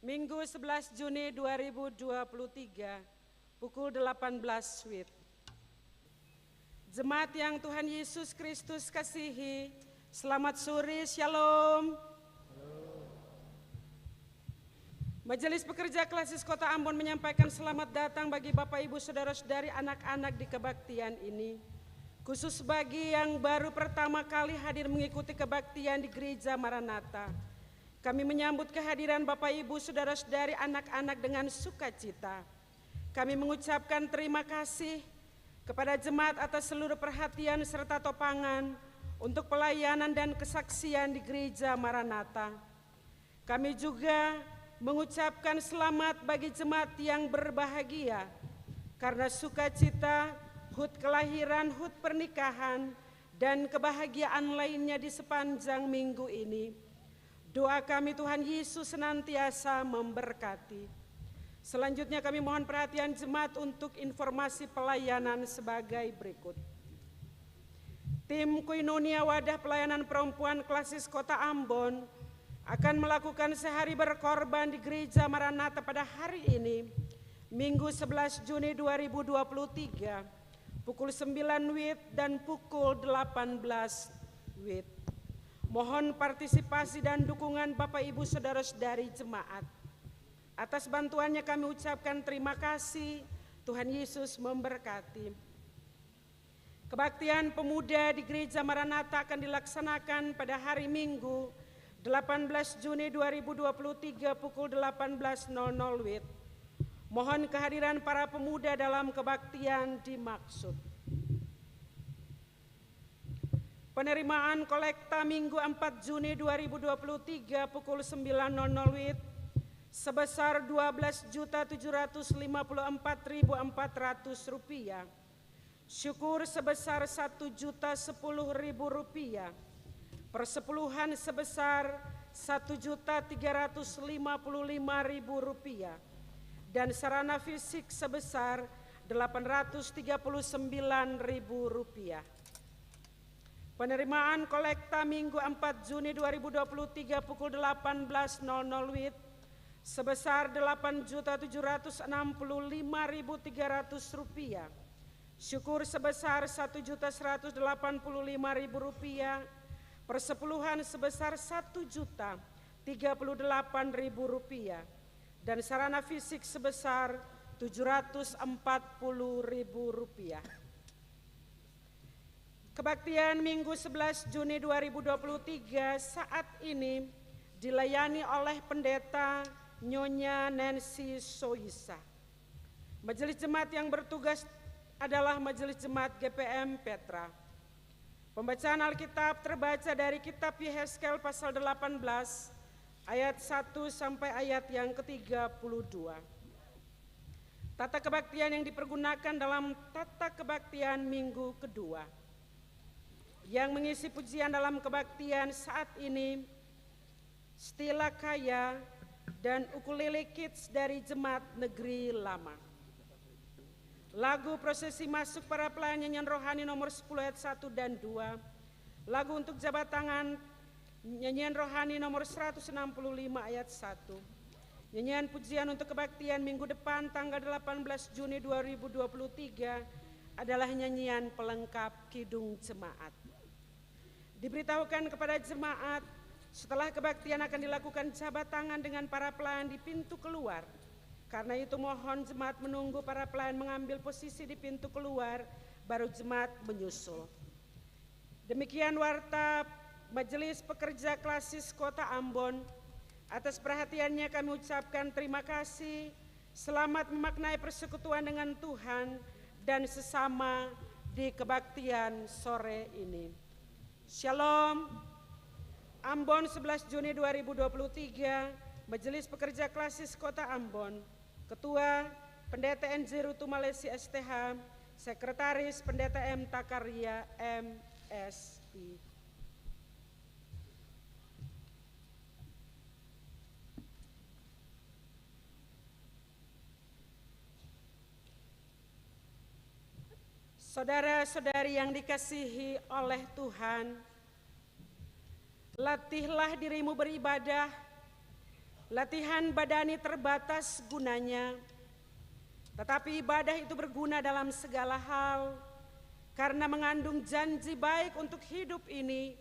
Minggu 11 Juni 2023, pukul 18 WIB. Jemaat yang Tuhan Yesus Kristus kasihi, selamat sore, Shalom. Majelis Pekerja Klasis Kota Ambon menyampaikan selamat datang bagi Bapak Ibu Saudara-saudari anak-anak di kebaktian ini. Khusus bagi yang baru pertama kali hadir mengikuti kebaktian di Gereja Maranatha. Kami menyambut kehadiran Bapak Ibu Saudara-saudari anak-anak dengan sukacita. Kami mengucapkan terima kasih kepada jemaat atas seluruh perhatian serta topangan untuk pelayanan dan kesaksian di Gereja Maranatha. Kami juga mengucapkan selamat bagi jemaat yang berbahagia karena sukacita, hut kelahiran, hut pernikahan, dan kebahagiaan lainnya di sepanjang minggu ini. Doa kami Tuhan Yesus senantiasa memberkati. Selanjutnya kami mohon perhatian jemaat untuk informasi pelayanan sebagai berikut. Tim Koinonia Wadah Pelayanan Perempuan Klasis Kota Ambon akan melakukan sehari berkorban di Gereja Maranatha pada hari ini, Minggu 11 Juni 2023, pukul 9 WIB dan pukul 18 WIB. Mohon partisipasi dan dukungan Bapak Ibu Saudara-saudari jemaat. Atas bantuannya kami ucapkan terima kasih. Tuhan Yesus memberkati. Kebaktian pemuda di Gereja Maranatha akan dilaksanakan pada hari Minggu 18 Juni 2023 pukul 18.00 WIB. Mohon kehadiran para pemuda dalam kebaktian dimaksud. Penerimaan kolekta Minggu 4 Juni 2023 pukul 9.00 WIB sebesar Rp12.754.400. Syukur sebesar Rp1.010.000. Persepuluhan sebesar Rp1.355.000 dan sarana fisik sebesar Rp839.000. Penerimaan kolekta Minggu 4 Juni 2023 pukul 18.00 WIB sebesar Rp8.765.300. Syukur sebesar Rp1.185.000. Persepuluhan sebesar Rp1.038.000 dan sarana fisik sebesar Rp740.000. Kebaktian Minggu 11 Juni 2023 saat ini dilayani oleh Pendeta Nyonya Nancy Soisa. Majelis Jemaat yang bertugas adalah Majelis Jemaat GPM Petra. Pembacaan Alkitab terbaca dari kitab Yehezkel pasal 18 ayat 1 sampai ayat yang ke-32. Tata kebaktian yang dipergunakan dalam tata kebaktian minggu kedua. Yang mengisi pujian dalam kebaktian saat ini Stila Kaya dan ukulele kids dari Jemaat Negeri Lama. Lagu prosesi masuk para pelayan nyanyian rohani nomor 10 ayat 1 dan 2. Lagu untuk jabat tangan nyanyian rohani nomor 165 ayat 1. Nyanyian pujian untuk kebaktian minggu depan tanggal 18 Juni 2023 adalah nyanyian pelengkap Kidung Jemaat. Diberitahukan kepada jemaat setelah kebaktian akan dilakukan jabat tangan dengan para pelayan di pintu keluar. Karena itu mohon jemaat menunggu para pelayan mengambil posisi di pintu keluar, baru jemaat menyusul. Demikian warta Majelis Pekerja Klasis Kota Ambon. Atas perhatiannya kami ucapkan terima kasih. Selamat memaknai persekutuan dengan Tuhan dan sesama di kebaktian sore ini. Shalom. Ambon 11 Juni 2023, Majelis Pekerja Klasis Kota Ambon. Ketua Pendeta NJ Rutu Malesi STH, Sekretaris Pendeta M Takaria MSI. Saudara-saudari yang dikasihi oleh Tuhan, latihlah dirimu beribadah Latihan badani terbatas gunanya, tetapi ibadah itu berguna dalam segala hal karena mengandung janji baik untuk hidup ini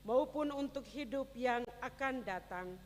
maupun untuk hidup yang akan datang.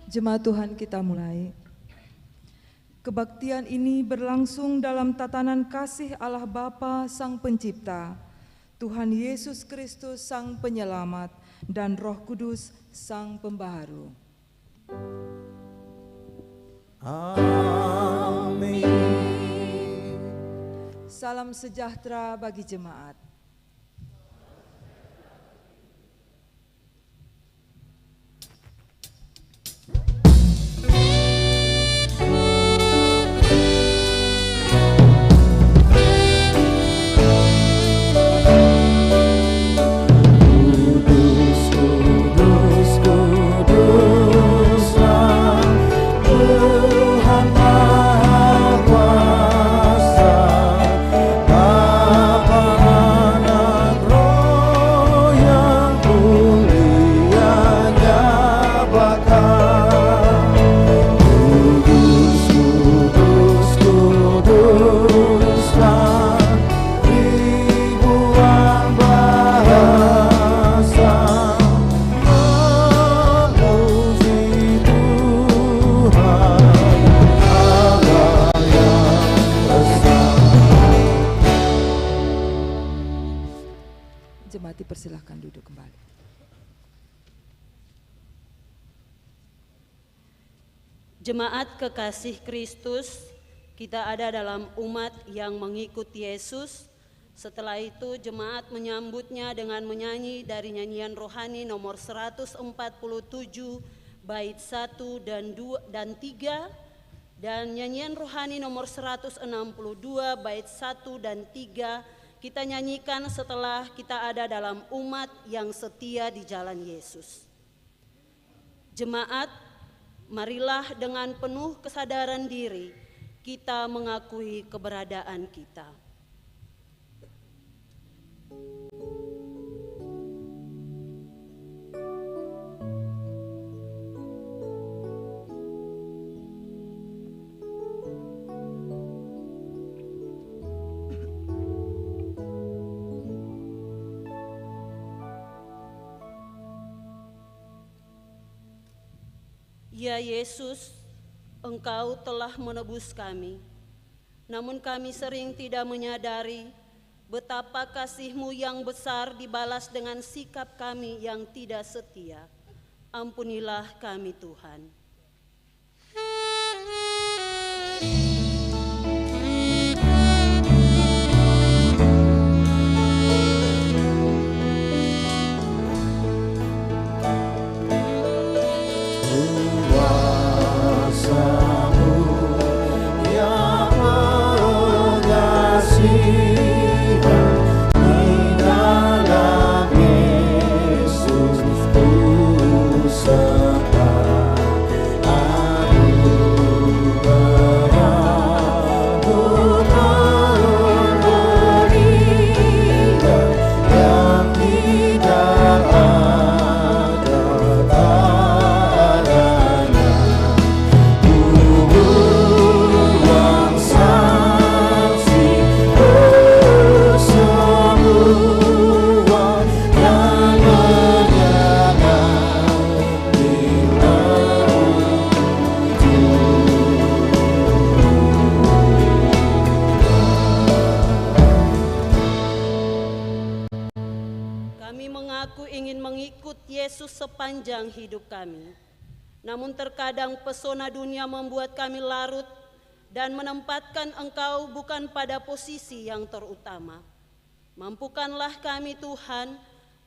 Jemaat Tuhan, kita mulai. Kebaktian ini berlangsung dalam tatanan kasih Allah Bapa Sang Pencipta, Tuhan Yesus Kristus Sang Penyelamat, dan Roh Kudus Sang Pembaharu. Amin. Salam sejahtera bagi jemaat. Persilahkan duduk kembali. Jemaat kekasih Kristus, kita ada dalam umat yang mengikuti Yesus. Setelah itu jemaat menyambutnya dengan menyanyi dari nyanyian rohani nomor 147 bait 1 dan 3, dan nyanyian rohani nomor 162 bait 1 dan 3 kita nyanyikan setelah kita ada dalam umat yang setia di jalan Yesus. Jemaat, marilah dengan penuh kesadaran diri kita mengakui keberadaan kita. Ya Yesus, Engkau telah menebus kami, namun kami sering tidak menyadari betapa kasih-Mu yang besar dibalas dengan sikap kami yang tidak setia. Ampunilah kami Tuhan. Sepanjang hidup kami. Namun terkadang pesona dunia membuat kami larut dan menempatkan Engkau bukan pada posisi yang terutama. Mampukanlah kami Tuhan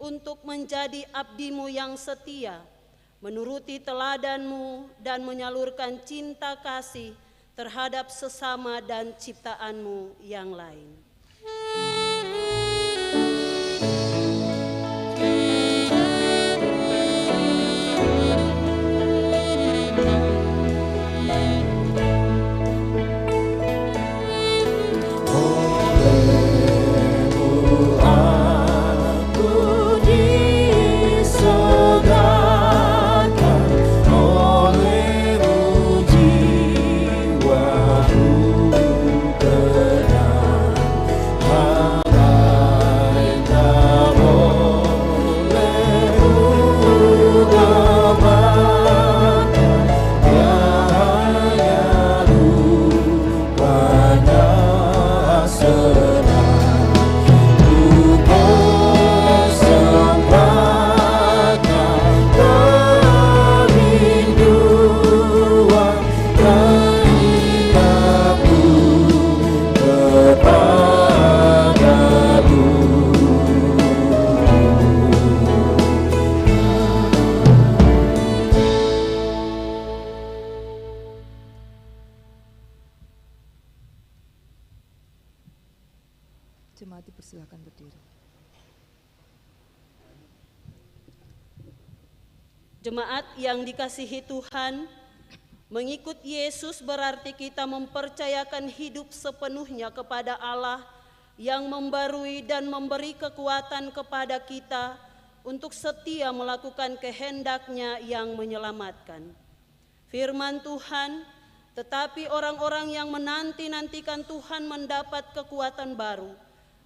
untuk menjadi abdi-Mu yang setia, menuruti teladan-Mu dan menyalurkan cinta kasih terhadap sesama dan ciptaan-Mu yang lain. Jemaat dipersilakan berdiri. Jemaat yang dikasihi Tuhan, mengikut Yesus berarti kita mempercayakan hidup sepenuhnya kepada Allah yang membarui dan memberi kekuatan kepada kita untuk setia melakukan kehendak-Nya yang menyelamatkan. Firman Tuhan, tetapi orang-orang yang menanti-nantikan Tuhan mendapat kekuatan baru.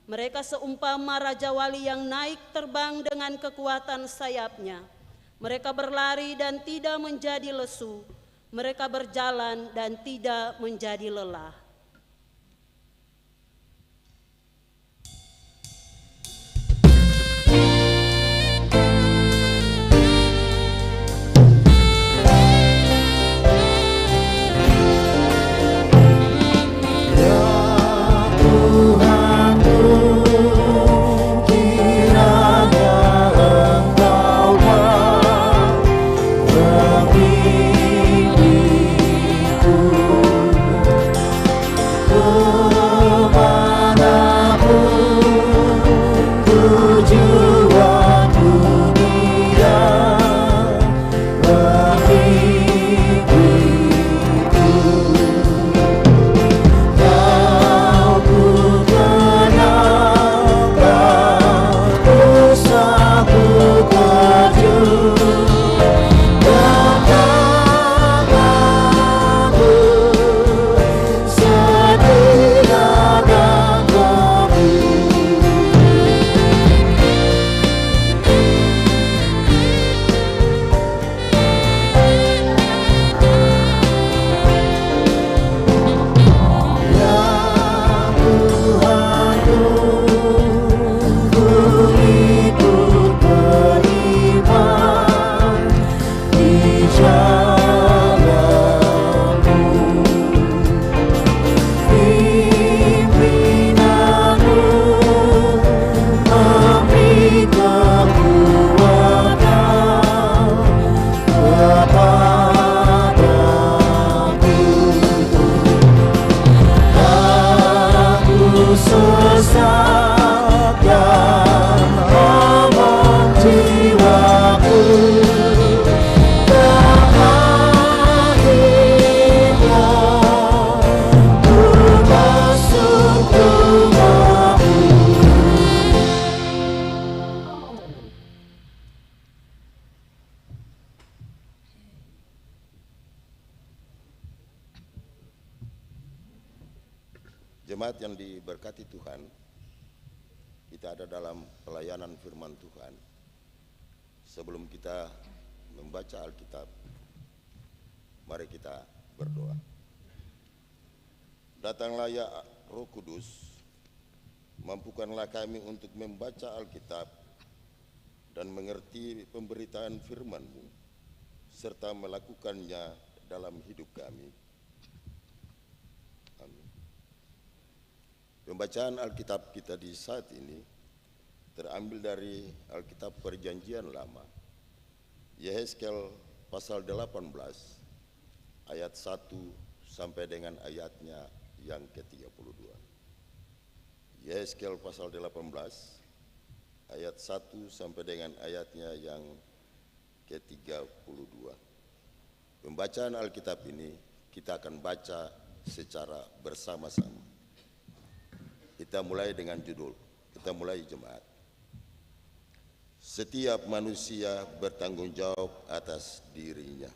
Mereka seumpama Raja Wali yang naik terbang dengan kekuatan sayapnya. Mereka berlari dan tidak menjadi lesu. Mereka berjalan dan tidak menjadi lelah. Jemaat yang diberkati Tuhan, kita ada dalam pelayanan firman Tuhan. Sebelum kita membaca Alkitab, mari kita berdoa. Datanglah ya Roh Kudus, mampukanlah kami untuk membaca Alkitab dan mengerti pemberitaan firman-Mu, serta melakukannya dalam hidup kami. Amin. Pembacaan Alkitab kita di saat ini terambil dari Alkitab Perjanjian Lama, Yehezkel pasal 18 ayat 1 sampai dengan ayatnya yang ke-32. Yehezkel pasal 18 ayat 1 sampai dengan ayatnya yang ke-32. Pembacaan Alkitab ini kita akan baca secara bersama-sama. Kita mulai dengan judul, kita mulai jemaat. Setiap manusia bertanggung jawab atas dirinya.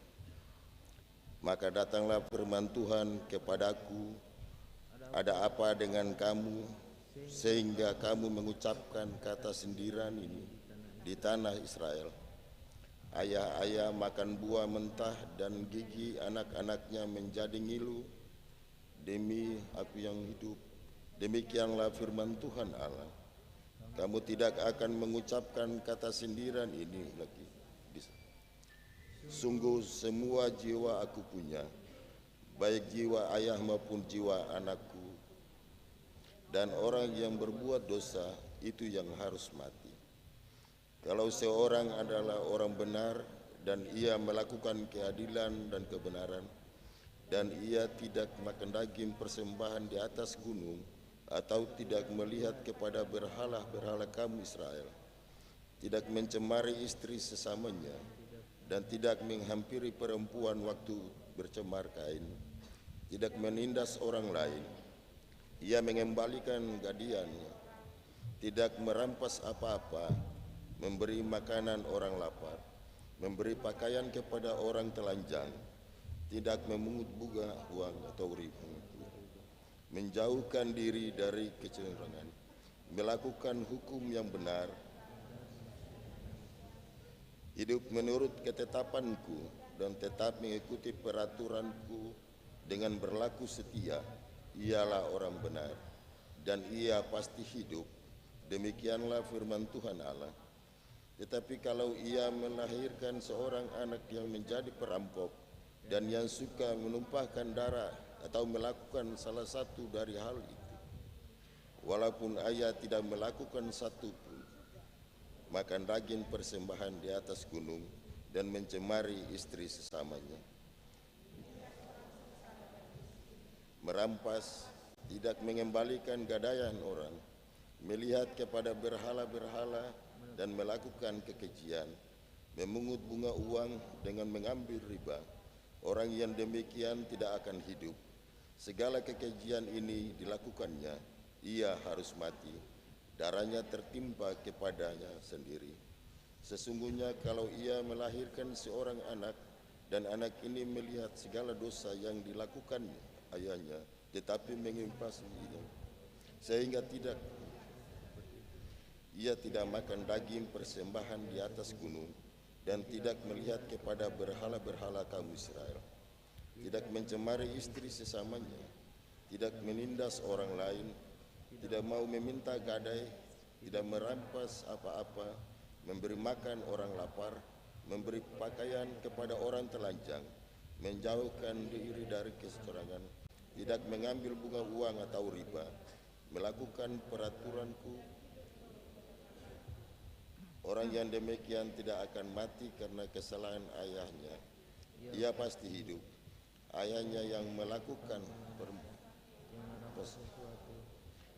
Maka datanglah firman Tuhan kepadaku, ada apa dengan kamu, sehingga kamu mengucapkan kata sindiran ini di tanah Israel. Ayah-ayah makan buah mentah dan gigi anak-anaknya menjadi ngilu. Demi aku yang hidup, demikianlah firman Tuhan Allah, kamu tidak akan mengucapkan kata sindiran ini lagi. Sungguh semua jiwa aku punya, baik jiwa ayah maupun jiwa anakku, dan orang yang berbuat dosa itu yang harus mati. Kalau seorang adalah orang benar dan ia melakukan keadilan dan kebenaran, dan ia tidak makan daging persembahan di atas gunung, atau tidak melihat kepada berhala-berhala kamu Israel, tidak mencemari istri sesamanya, dan tidak menghampiri perempuan waktu bercemar kain, tidak menindas orang lain, ia mengembalikan gadiannya, tidak merampas apa-apa, memberi makanan orang lapar, memberi pakaian kepada orang telanjang, tidak memungut bunga uang atau riba, menjauhkan diri dari kecurangan, melakukan hukum yang benar, hidup menurut ketetapanku dan tetap mengikuti peraturanku dengan berlaku setia, ialah orang benar, dan ia pasti hidup. Demikianlah firman Tuhan Allah. Tetapi kalau ia melahirkan seorang anak yang menjadi perampok dan yang suka menumpahkan darah atau melakukan salah satu dari hal itu, walaupun ayah tidak melakukan satu pun, makan daging persembahan di atas gunung dan mencemari istri sesamanya, merampas, tidak mengembalikan gadaian orang, melihat kepada berhala-berhala dan melakukan kekejian, memungut bunga uang dengan mengambil riba, orang yang demikian tidak akan hidup. Segala kekejian ini dilakukannya, ia harus mati, darahnya tertimpa kepadanya sendiri. Sesungguhnya kalau ia melahirkan seorang anak, dan anak ini melihat segala dosa yang dilakukan ayahnya, tetapi mengimpasinya, sehingga ia tidak makan daging persembahan di atas gunung, dan tidak melihat kepada berhala-berhala kaum Israel, tidak mencemari istri sesamanya, tidak menindas orang lain, tidak mau meminta gadai, tidak merampas apa-apa, memberi makan orang lapar, memberi pakaian kepada orang telanjang, menjauhkan diri dari kecurangan, tidak mengambil bunga uang atau riba, melakukan peraturanku. Orang yang demikian tidak akan mati karena kesalahan ayahnya, ia pasti hidup. Ayahnya yang melakukan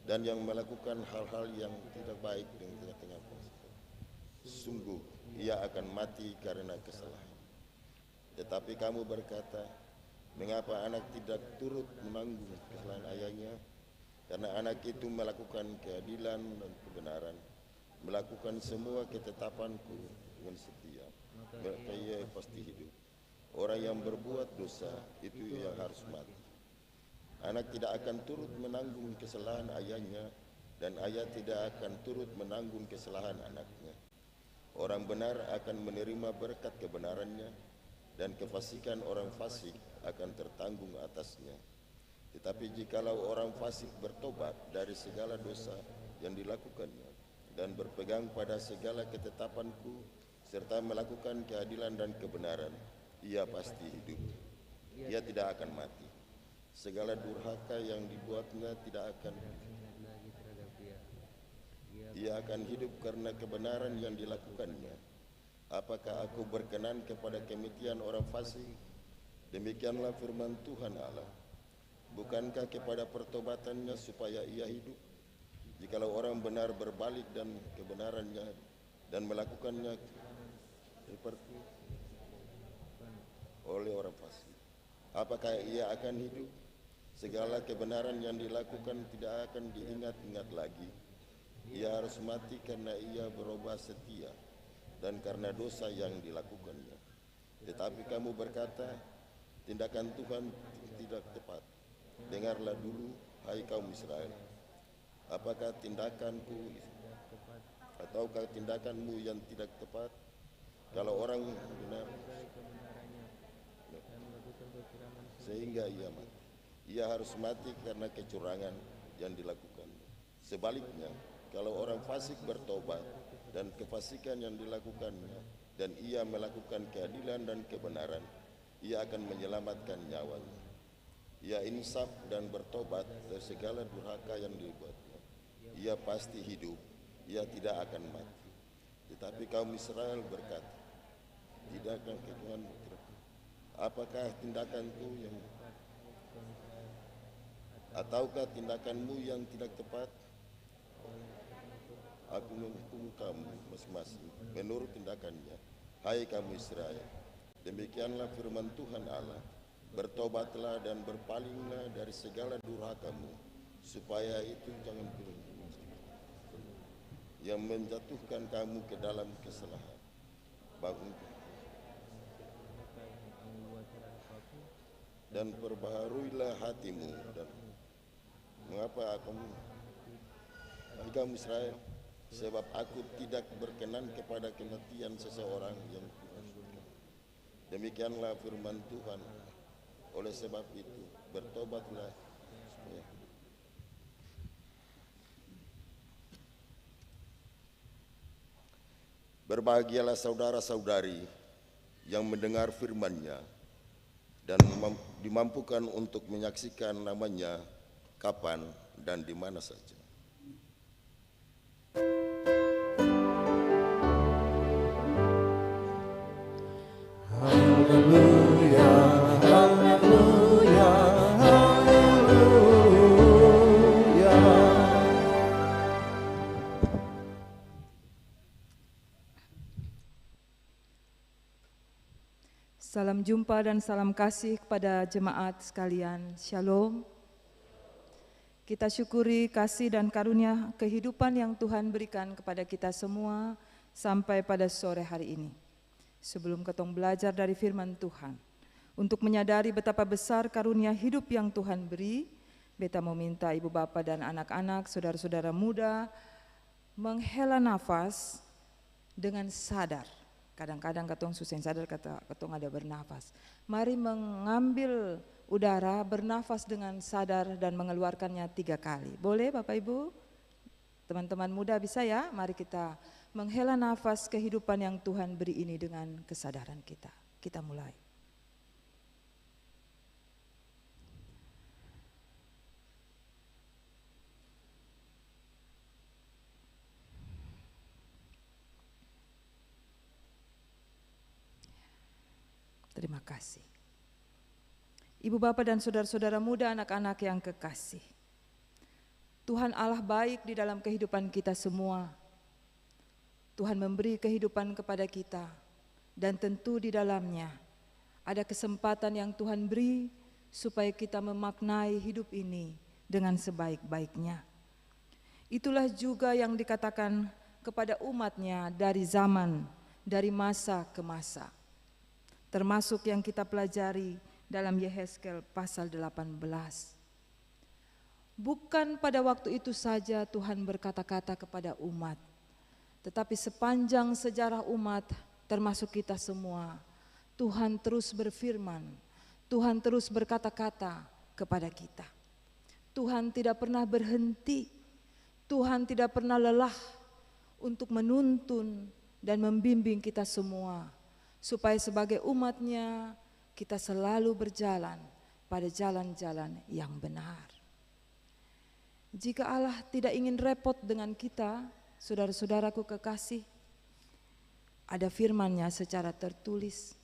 dan yang melakukan hal-hal yang tidak baik di tengah-tengah bangsa, sungguh ia akan mati karena kesalahan. Tetapi kamu berkata, mengapa anak tidak turut menanggung kesalahan ayahnya? Karena anak itu melakukan keadilan dan kebenaran, melakukan semua ketetapanku dengan setia, maka ia pasti hidup. Orang yang berbuat dosa itu yang harus mati. Anak tidak akan turut menanggung kesalahan ayahnya, dan ayah tidak akan turut menanggung kesalahan anaknya. Orang benar akan menerima berkat kebenarannya, dan kefasikan orang fasik akan tertanggung atasnya. Tetapi jikalau orang fasik bertobat dari segala dosa yang dilakukannya, dan berpegang pada segala ketetapanku, serta melakukan keadilan dan kebenaran, ia pasti hidup. Ia tidak akan mati. Segala durhaka yang dibuatnya tidak akan. Ia akan hidup karena kebenaran yang dilakukannya. Apakah aku berkenan kepada kematian orang fasik? Demikianlah firman Tuhan Allah. Bukankah kepada pertobatannya supaya ia hidup? Jikalau orang benar berbalik dan kebenarannya dan melakukannya seperti oleh orang fasik, apakah ia akan hidup? Segala kebenaran yang dilakukan tidak akan diingat-ingat lagi. Ia harus mati karena ia berubah setia dan karena dosa yang dilakukannya. Tetapi kamu berkata, tindakan Tuhan tidak tepat. Dengarlah dulu, hai kaum Israel. Apakah tindakanku ataukah tindakanmu yang tidak tepat? Kalau orang benar, sehingga ia mati. Ia harus mati karena kecurangan yang dilakukannya. Sebaliknya, kalau orang fasik bertobat dan kefasikan yang dilakukannya, dan ia melakukan keadilan dan kebenaran, ia akan menyelamatkan nyawanya. Ia insaf dan bertobat dari segala durhaka yang dibuatnya. Ia pasti hidup, ia tidak akan mati. Tetapi kaum Israel berkata, tidakkah Tuhan, apakah tindakanku yang ataukah tindakanmu yang tidak tepat? Aku menghukum kamu masing-masing menurut tindakannya, hai kamu Israel. Demikianlah firman Tuhan Allah. Bertobatlah dan berpalinglah dari segala durhakamu, supaya itu jangan yang menjatuhkan kamu ke dalam kesalahan. Bangun dan perbaharuilah hatimu. Dan mengapa kamu Israel? Sebab aku tidak berkenan kepada kematian seseorang yang kumaksudkan. Demikianlah firman Tuhan. Oleh sebab itu, bertobatlah supaya hidup. Berbahagialah saudara-saudari yang mendengar firman-Nya dan dimampukan untuk menyaksikan namanya kapan dan di mana saja. Haleluya, haleluya, haleluya. Salam jumpa dan salam kasih kepada jemaat sekalian. Shalom. Kita syukuri kasih dan karunia kehidupan yang Tuhan berikan kepada kita semua sampai pada sore hari ini. Sebelum ketong belajar dari firman Tuhan, untuk menyadari betapa besar karunia hidup yang Tuhan beri, beta mau minta ibu bapa dan anak-anak, saudara-saudara muda, menghela nafas dengan sadar. Kadang-kadang ketong susah sadar ketong ada bernafas. Mari mengambil udara, bernafas dengan sadar dan mengeluarkannya 3 kali. Boleh Bapak Ibu? Teman-teman muda bisa ya? Mari kita menghela nafas kehidupan yang Tuhan beri ini dengan kesadaran kita. Kita mulai. Terima kasih. Ibu bapak dan saudara-saudara muda, anak-anak yang kekasih. Tuhan Allah baik di dalam kehidupan kita semua. Tuhan memberi kehidupan kepada kita, dan tentu di dalamnya ada kesempatan yang Tuhan beri supaya kita memaknai hidup ini dengan sebaik-baiknya. Itulah juga yang dikatakan kepada umatnya dari zaman, dari masa ke masa. Termasuk yang kita pelajari dalam Yehezkel pasal 18. Bukan pada waktu itu saja Tuhan berkata-kata kepada umat, tetapi sepanjang sejarah umat termasuk kita semua, Tuhan terus berfirman, Tuhan terus berkata-kata kepada kita. Tuhan tidak pernah berhenti, Tuhan tidak pernah lelah untuk menuntun dan membimbing kita semua, supaya sebagai umatnya kita selalu berjalan pada jalan-jalan yang benar. Jika Allah tidak ingin repot dengan kita, saudara-saudaraku kekasih, ada firman-Nya secara tertulis.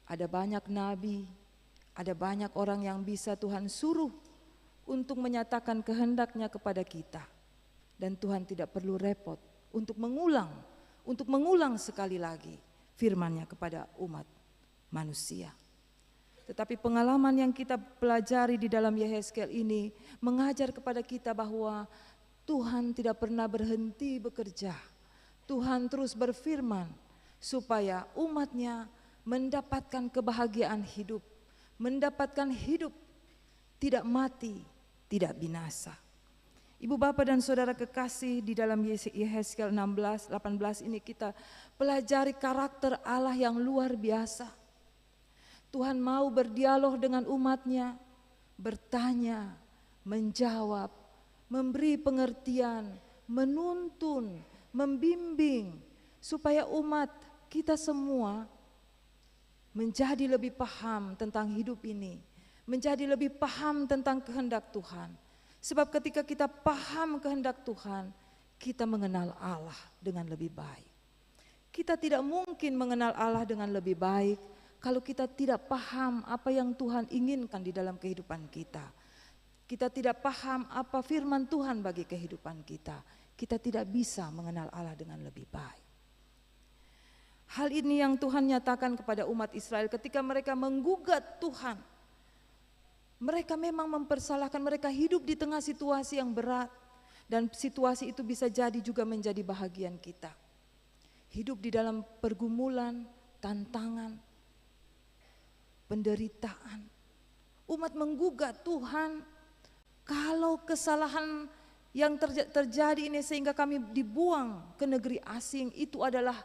Ada banyak nabi, ada banyak orang yang bisa Tuhan suruh untuk menyatakan kehendak-Nya kepada kita. Dan Tuhan tidak perlu repot untuk mengulang sekali lagi firman-Nya kepada umat manusia. Tetapi pengalaman yang kita pelajari di dalam Yehezkiel ini mengajar kepada kita bahwa Tuhan tidak pernah berhenti bekerja. Tuhan terus berfirman supaya umatnya mendapatkan kebahagiaan hidup, mendapatkan hidup tidak mati, tidak binasa. Ibu bapak dan saudara kekasih, di dalam Yehezkiel 16, 18 ini kita pelajari karakter Allah yang luar biasa. Tuhan mau berdialog dengan umatnya, bertanya, menjawab, memberi pengertian, menuntun, membimbing, supaya umat kita semua menjadi lebih paham tentang hidup ini, menjadi lebih paham tentang kehendak Tuhan. Sebab ketika kita paham kehendak Tuhan, kita mengenal Allah dengan lebih baik. Kita tidak mungkin mengenal Allah dengan lebih baik kalau kita tidak paham apa yang Tuhan inginkan di dalam kehidupan kita. Kita tidak paham apa firman Tuhan bagi kehidupan kita. Kita tidak bisa mengenal Allah dengan lebih baik. Hal ini yang Tuhan nyatakan kepada umat Israel ketika mereka menggugat Tuhan. Mereka memang mempersalahkan, mereka hidup di tengah situasi yang berat. Dan situasi itu bisa jadi juga menjadi bahagian kita. Hidup di dalam pergumulan, tantangan, penderitaan. Umat menggugat Tuhan, kalau kesalahan yang terjadi ini sehingga kami dibuang ke negeri asing, itu adalah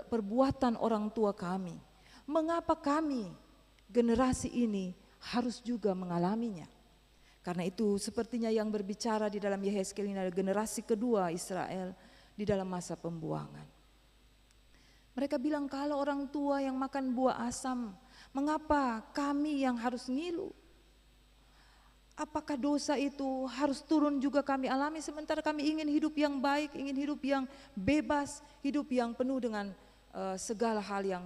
perbuatan orang tua kami. Mengapa kami, generasi ini, harus juga mengalaminya? Karena itu sepertinya yang berbicara di dalam Yehezkiel ini adalah generasi kedua Israel di dalam masa pembuangan. Mereka bilang, kalau orang tua yang makan buah asam, mengapa kami yang harus ngilu? Apakah dosa itu harus turun juga kami alami, sementara kami ingin hidup yang baik, ingin hidup yang bebas, hidup yang penuh dengan segala hal yang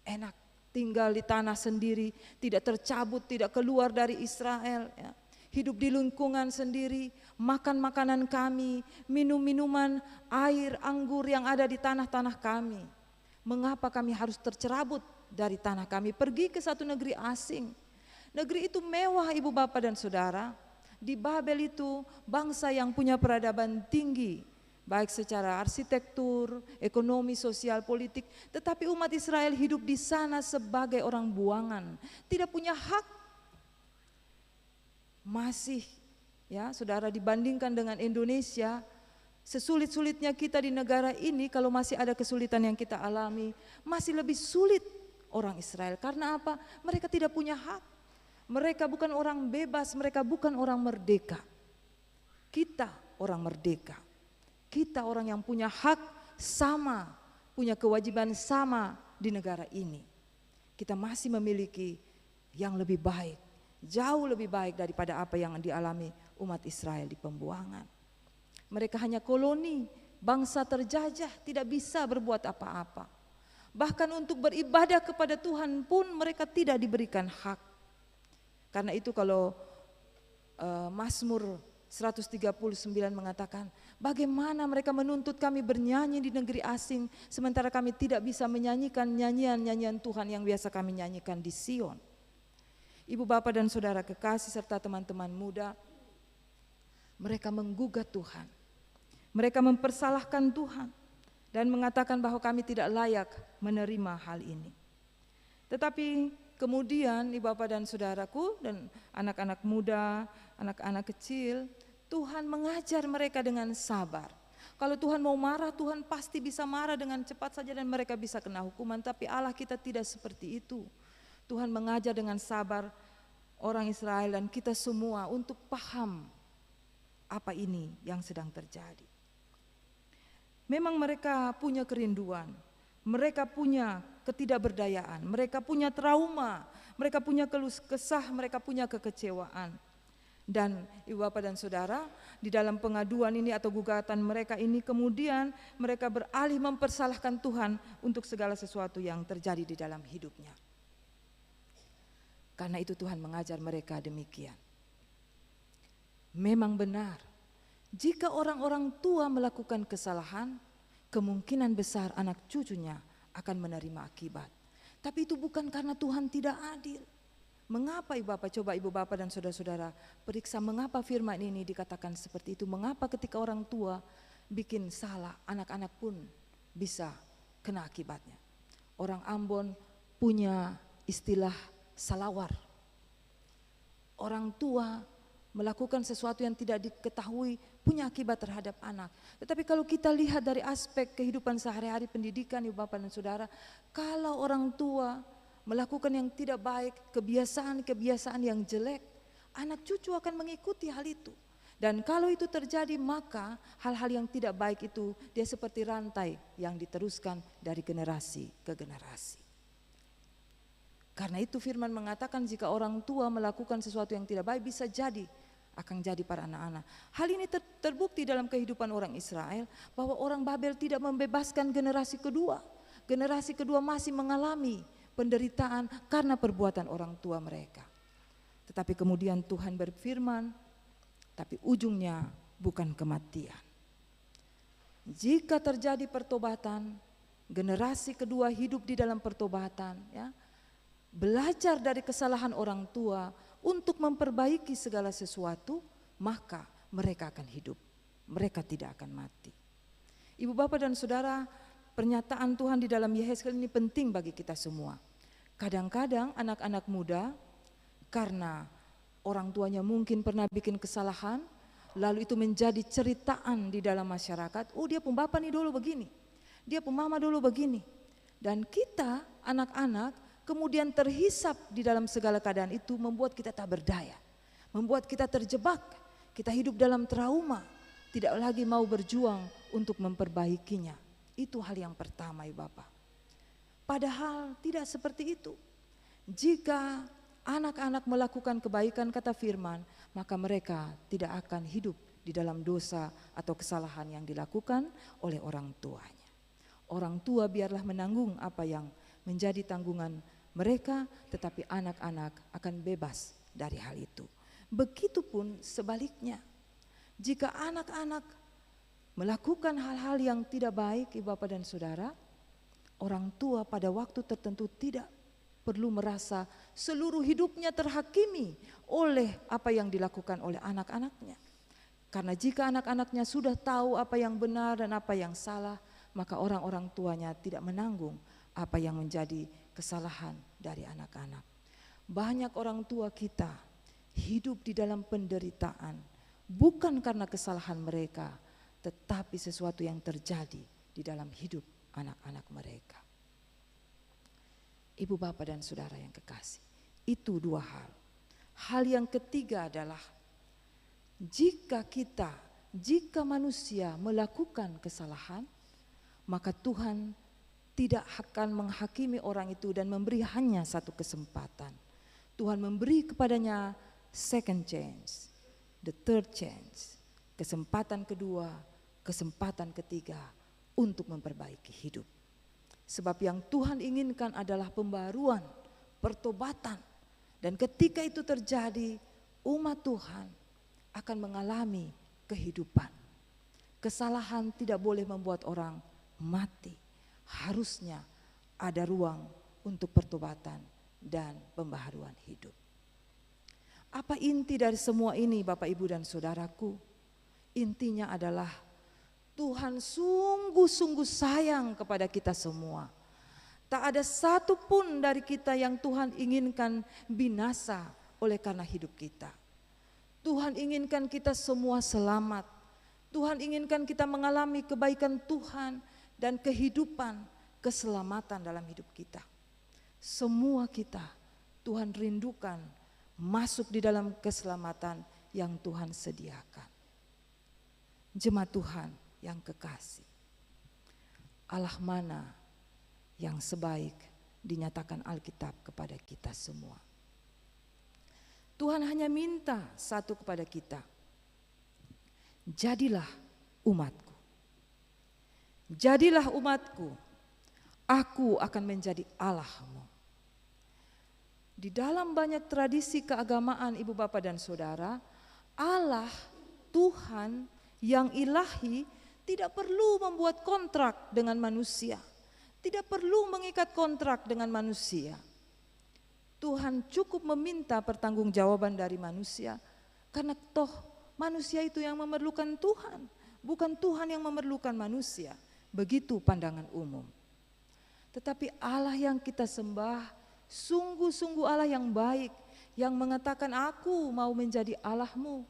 enak. Tinggal di tanah sendiri, tidak tercabut, tidak keluar dari Israel, ya. Hidup di lingkungan sendiri, makan makanan kami, minum minuman, air, anggur yang ada di tanah-tanah kami. Mengapa kami harus tercerabut dari tanah kami, pergi ke satu negeri asing? Negeri itu mewah, ibu bapak dan saudara. Di Babel itu bangsa yang punya peradaban tinggi, baik secara arsitektur, ekonomi, sosial, politik. Tetapi umat Israel hidup di sana sebagai orang buangan, tidak punya hak. Masih, ya saudara, dibandingkan dengan Indonesia, sesulit-sulitnya kita di negara ini, kalau masih ada kesulitan yang kita alami, masih lebih sulit orang Israel. Karena apa? Mereka tidak punya hak. Mereka bukan orang bebas, mereka bukan orang merdeka. Kita orang merdeka. Kita orang yang punya hak sama, punya kewajiban sama di negara ini. Kita masih memiliki yang lebih baik, jauh lebih baik daripada apa yang dialami umat Israel di pembuangan. Mereka hanya koloni, bangsa terjajah, tidak bisa berbuat apa-apa. Bahkan untuk beribadah kepada Tuhan pun mereka tidak diberikan hak. Karena itu kalau Mazmur 139 mengatakan, bagaimana mereka menuntut kami bernyanyi di negeri asing, sementara kami tidak bisa menyanyikan nyanyian-nyanyian Tuhan yang biasa kami nyanyikan di Sion. Ibu bapak dan saudara kekasih serta teman-teman muda, mereka menggugat Tuhan. Mereka mempersalahkan Tuhan dan mengatakan bahwa kami tidak layak menerima hal ini. Tetapi Kemudian Ibu Bapak dan Saudaraku dan anak-anak muda, anak-anak kecil, Tuhan mengajar mereka dengan sabar. Kalau Tuhan mau marah, Tuhan pasti bisa marah dengan cepat saja dan mereka bisa kena hukuman. Tapi Allah kita tidak seperti itu. Tuhan mengajar dengan sabar orang Israel dan kita semua untuk paham apa ini yang sedang terjadi. Memang mereka punya kerinduan, mereka punya ketidakberdayaan, mereka punya trauma, mereka punya keluh kesah, mereka punya kekecewaan. Dan Ibu Bapak dan Saudara, di dalam pengaduan ini atau gugatan mereka ini kemudian mereka beralih mempersalahkan Tuhan untuk segala sesuatu yang terjadi di dalam hidupnya. Karena itu Tuhan mengajar mereka demikian. Memang benar, jika orang-orang tua melakukan kesalahan, kemungkinan besar anak cucunya akan menerima akibat. Tapi itu bukan karena Tuhan tidak adil. Mengapa Ibu Bapak, coba Ibu Bapak dan saudara-saudara periksa mengapa firman ini dikatakan seperti itu. Mengapa ketika orang tua bikin salah, anak-anak pun bisa kena akibatnya. Orang Ambon punya istilah salawar. Orang tua melakukan sesuatu yang tidak diketahui punya akibat terhadap anak. Tetapi kalau kita lihat dari aspek kehidupan sehari-hari pendidikan Ibu Bapak dan Saudara, kalau orang tua melakukan yang tidak baik, kebiasaan-kebiasaan yang jelek, anak cucu akan mengikuti hal itu. Dan kalau itu terjadi maka hal-hal yang tidak baik itu dia seperti rantai yang diteruskan dari generasi ke generasi. Karena itu firman mengatakan jika orang tua melakukan sesuatu yang tidak baik bisa jadi akan jadi para anak-anak. Hal ini terbukti dalam kehidupan orang Israel bahwa orang Babel tidak membebaskan generasi kedua. Generasi kedua masih mengalami penderitaan karena perbuatan orang tua mereka. Tetapi kemudian Tuhan berfirman, tapi ujungnya bukan kematian. Jika terjadi pertobatan, generasi kedua hidup di dalam pertobatan, ya, belajar dari kesalahan orang tua untuk memperbaiki segala sesuatu, maka mereka akan hidup, mereka tidak akan mati. Ibu Bapak dan Saudara, pernyataan Tuhan di dalam Yehezkiel ini penting bagi kita semua. Kadang-kadang anak-anak muda karena orang tuanya mungkin pernah bikin kesalahan, lalu itu menjadi ceritaan di dalam masyarakat, oh dia pun bapak nih dulu begini, dia pun mama dulu begini. Dan kita anak-anak kemudian terhisap di dalam segala keadaan itu membuat kita tak berdaya, membuat kita terjebak, kita hidup dalam trauma, tidak lagi mau berjuang untuk memperbaikinya. Itu hal yang pertama Ibu Bapak. Padahal tidak seperti itu. Jika anak-anak melakukan kebaikan kata firman, maka mereka tidak akan hidup di dalam dosa atau kesalahan yang dilakukan oleh orang tuanya. Orang tua biarlah menanggung apa yang menjadi tanggungan mereka, tetapi anak-anak akan bebas dari hal itu. Begitupun sebaliknya, jika anak-anak melakukan hal-hal yang tidak baik Ibu Bapak dan Saudara, orang tua pada waktu tertentu tidak perlu merasa seluruh hidupnya terhakimi oleh apa yang dilakukan oleh anak-anaknya. Karena jika anak-anaknya sudah tahu apa yang benar dan apa yang salah, maka orang-orang tuanya tidak menanggung apa yang menjadi kesalahan dari anak-anak. Banyak orang tua kita hidup di dalam penderitaan bukan karena kesalahan mereka, tetapi sesuatu yang terjadi di dalam hidup anak-anak mereka. Ibu Bapak dan Saudara yang kekasih, itu dua hal. Hal yang ketiga adalah jika manusia melakukan kesalahan, maka Tuhan tidak akan menghakimi orang itu dan memberi hanya satu kesempatan. Tuhan memberi kepadanya second chance, the third chance, kesempatan kedua, kesempatan ketiga untuk memperbaiki hidup. Sebab yang Tuhan inginkan adalah pembaruan, pertobatan. Dan ketika itu terjadi, umat Tuhan akan mengalami kehidupan. Kesalahan tidak boleh membuat orang mati. Harusnya ada ruang untuk pertobatan dan pembaharuan hidup. Apa inti dari semua ini Bapak Ibu dan Saudaraku? Intinya adalah Tuhan sungguh-sungguh sayang kepada kita semua. Tak ada satu pun dari kita yang Tuhan inginkan binasa oleh karena hidup kita. Tuhan inginkan kita semua selamat. Tuhan inginkan kita mengalami kebaikan Tuhan dan kehidupan, keselamatan dalam hidup kita. Semua kita Tuhan rindukan masuk di dalam keselamatan yang Tuhan sediakan. Jemaat Tuhan yang kekasih, Allah mana yang sebaik dinyatakan Alkitab kepada kita semua. Tuhan hanya minta satu kepada kita, jadilah umatku. Jadilah umatku, aku akan menjadi Allahmu. Di dalam banyak tradisi keagamaan ibu bapak dan saudara, Allah, Tuhan yang ilahi tidak perlu membuat kontrak dengan manusia. Tidak perlu mengikat kontrak dengan manusia. Tuhan cukup meminta pertanggungjawaban dari manusia, karena toh manusia itu yang memerlukan Tuhan, bukan Tuhan yang memerlukan manusia. Begitu pandangan umum. Tetapi Allah yang kita sembah sungguh-sungguh Allah yang baik, yang mengatakan aku mau menjadi Allahmu.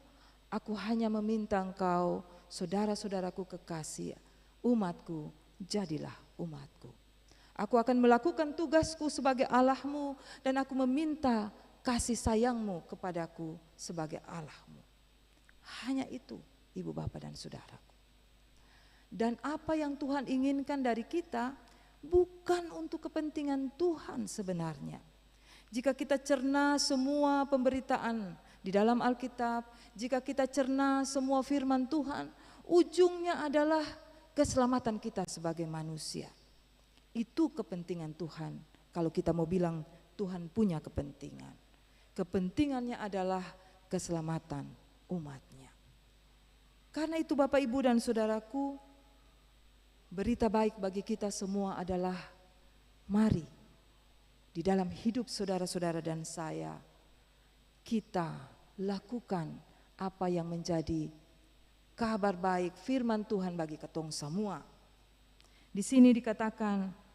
Aku hanya meminta engkau, saudara-saudaraku kekasih, umatku, jadilah umatku. Aku akan melakukan tugasku sebagai Allahmu dan aku meminta kasih sayangmu kepadaku sebagai Allahmu. Hanya itu ibu bapak dan saudaraku. Dan apa yang Tuhan inginkan dari kita bukan untuk kepentingan Tuhan sebenarnya. Jika kita cerna semua pemberitaan di dalam Alkitab, jika kita cerna semua firman Tuhan, ujungnya adalah keselamatan kita sebagai manusia. Itu kepentingan Tuhan. Kalau kita mau bilang Tuhan punya kepentingan, kepentingannya adalah keselamatan umatnya. Karena itu Bapak Ibu dan Saudaraku, berita baik bagi kita semua adalah mari di dalam hidup saudara-saudara dan saya, kita lakukan apa yang menjadi kabar baik firman Tuhan bagi ketong semua. Di sini dikatakan,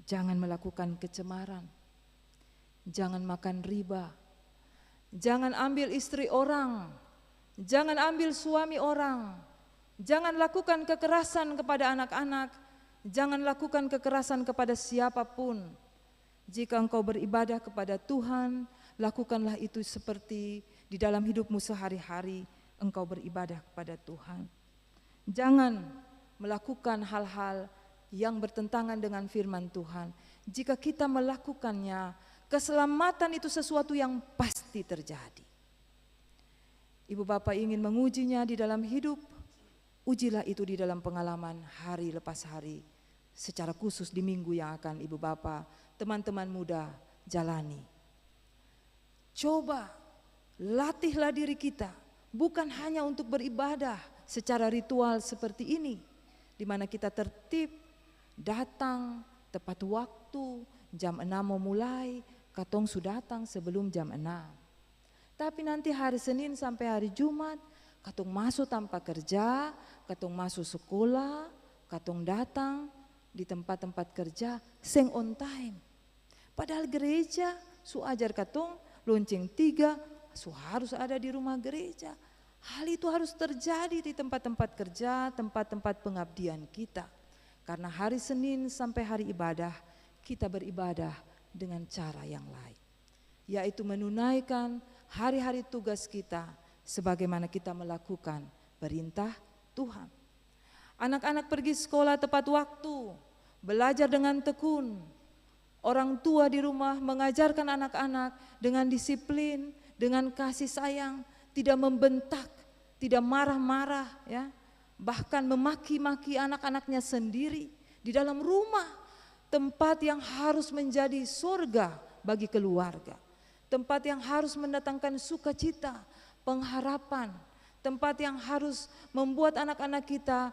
jangan melakukan kecemaran, jangan makan riba, jangan ambil istri orang, jangan ambil suami orang, jangan lakukan kekerasan kepada anak-anak, jangan lakukan kekerasan kepada siapapun. Jika engkau beribadah kepada Tuhan, lakukanlah itu seperti di dalam hidupmu sehari-hari engkau beribadah kepada Tuhan. Jangan melakukan hal-hal yang bertentangan dengan firman Tuhan. Jika kita melakukannya, keselamatan itu sesuatu yang pasti terjadi. Ibu bapak ingin mengujinya di dalam hidup, ujilah itu di dalam pengalaman hari lepas hari. Secara khusus di minggu yang akan ibu bapak, teman-teman muda jalani. Coba latihlah diri kita, bukan hanya untuk beribadah secara ritual seperti ini, di mana kita tertib, datang tepat waktu, jam 6 mau mulai, katong sudah datang sebelum jam 6. Tapi nanti hari Senin sampai hari Jumat, katong masuk tanpa kerja, katong masuk sekolah, katong datang di tempat-tempat kerja seng on time. Padahal gereja su ajar katong lonceng 3 su harus ada di rumah gereja. Hal itu harus terjadi di tempat-tempat kerja, tempat-tempat pengabdian kita. Karena hari Senin sampai hari ibadah, kita beribadah dengan cara yang lain, yaitu menunaikan hari-hari tugas kita sebagaimana kita melakukan perintah Tuhan. Anak-anak pergi sekolah tepat waktu, belajar dengan tekun. Orang tua di rumah mengajarkan anak-anak dengan disiplin, dengan kasih sayang, tidak membentak, tidak marah-marah, ya, bahkan memaki-maki anak-anaknya sendiri di dalam rumah, tempat yang harus menjadi surga bagi keluarga, tempat yang harus mendatangkan sukacita, pengharapan, tempat yang harus membuat anak-anak kita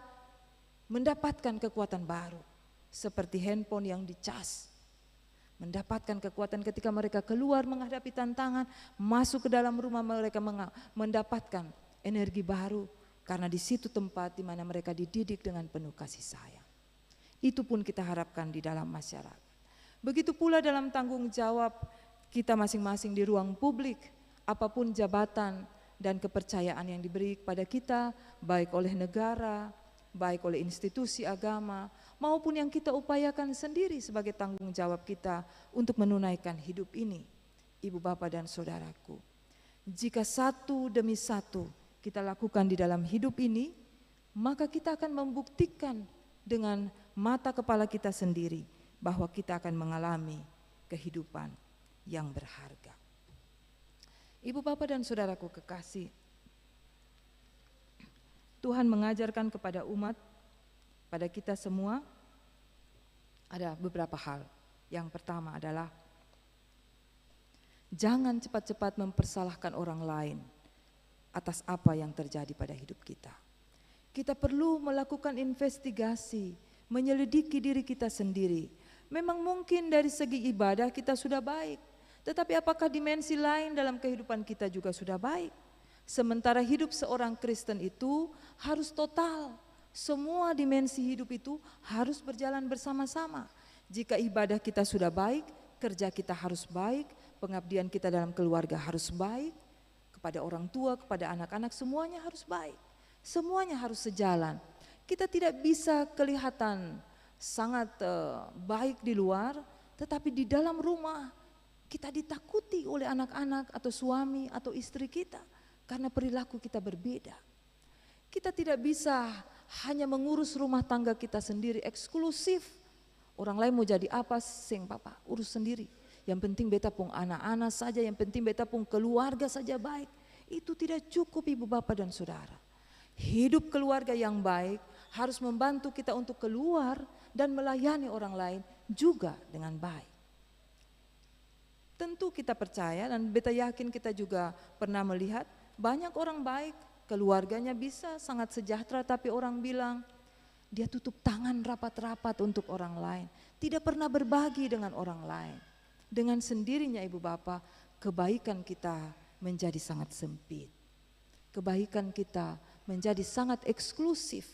mendapatkan kekuatan baru, seperti handphone yang dicas. Mendapatkan kekuatan ketika mereka keluar menghadapi tantangan, masuk ke dalam rumah mereka mendapatkan energi baru, karena di situ tempat di mana mereka dididik dengan penuh kasih sayang. Itu pun kita harapkan di dalam masyarakat. Begitu pula dalam tanggung jawab kita masing-masing di ruang publik, apapun jabatan dan kepercayaan yang diberi kepada kita, baik oleh negara, baik oleh institusi agama, maupun yang kita upayakan sendiri sebagai tanggung jawab kita untuk menunaikan hidup ini. Ibu bapak dan saudaraku, jika satu demi satu kita lakukan di dalam hidup ini, maka kita akan membuktikan dengan mata kepala kita sendiri bahwa kita akan mengalami kehidupan yang berharga. Ibu bapak dan saudaraku kekasih, Tuhan mengajarkan kepada umat, pada kita semua, ada beberapa hal. Yang pertama adalah jangan cepat-cepat mempersalahkan orang lain atas apa yang terjadi pada hidup kita. Kita perlu melakukan investigasi, menyelidiki diri kita sendiri. Memang mungkin dari segi ibadah kita sudah baik, tetapi apakah dimensi lain dalam kehidupan kita juga sudah baik? Sementara hidup seorang Kristen itu harus total. Semua dimensi hidup itu harus berjalan bersama-sama. Jika ibadah kita sudah baik, kerja kita harus baik, pengabdian kita dalam keluarga harus baik, kepada orang tua, kepada anak-anak semuanya harus baik. Semuanya harus sejalan. Kita tidak bisa kelihatan sangat baik di luar, tetapi di dalam rumah kita ditakuti oleh anak-anak atau suami atau istri kita karena perilaku kita berbeda. Kita tidak bisa hanya mengurus rumah tangga kita sendiri eksklusif. Orang lain mau jadi apa, sing papa urus sendiri. Yang penting beta pun anak-anak saja, yang penting beta pun keluarga saja baik. Itu tidak cukup ibu bapak dan saudara. Hidup keluarga yang baik harus membantu kita untuk keluar dan melayani orang lain juga dengan baik. Tentu kita percaya dan beta yakin kita juga pernah melihat banyak orang baik, keluarganya bisa sangat sejahtera, tapi orang bilang dia tutup tangan rapat-rapat untuk orang lain, tidak pernah berbagi dengan orang lain. Dengan sendirinya ibu bapak, kebaikan kita menjadi sangat sempit. Kebaikan kita menjadi sangat eksklusif.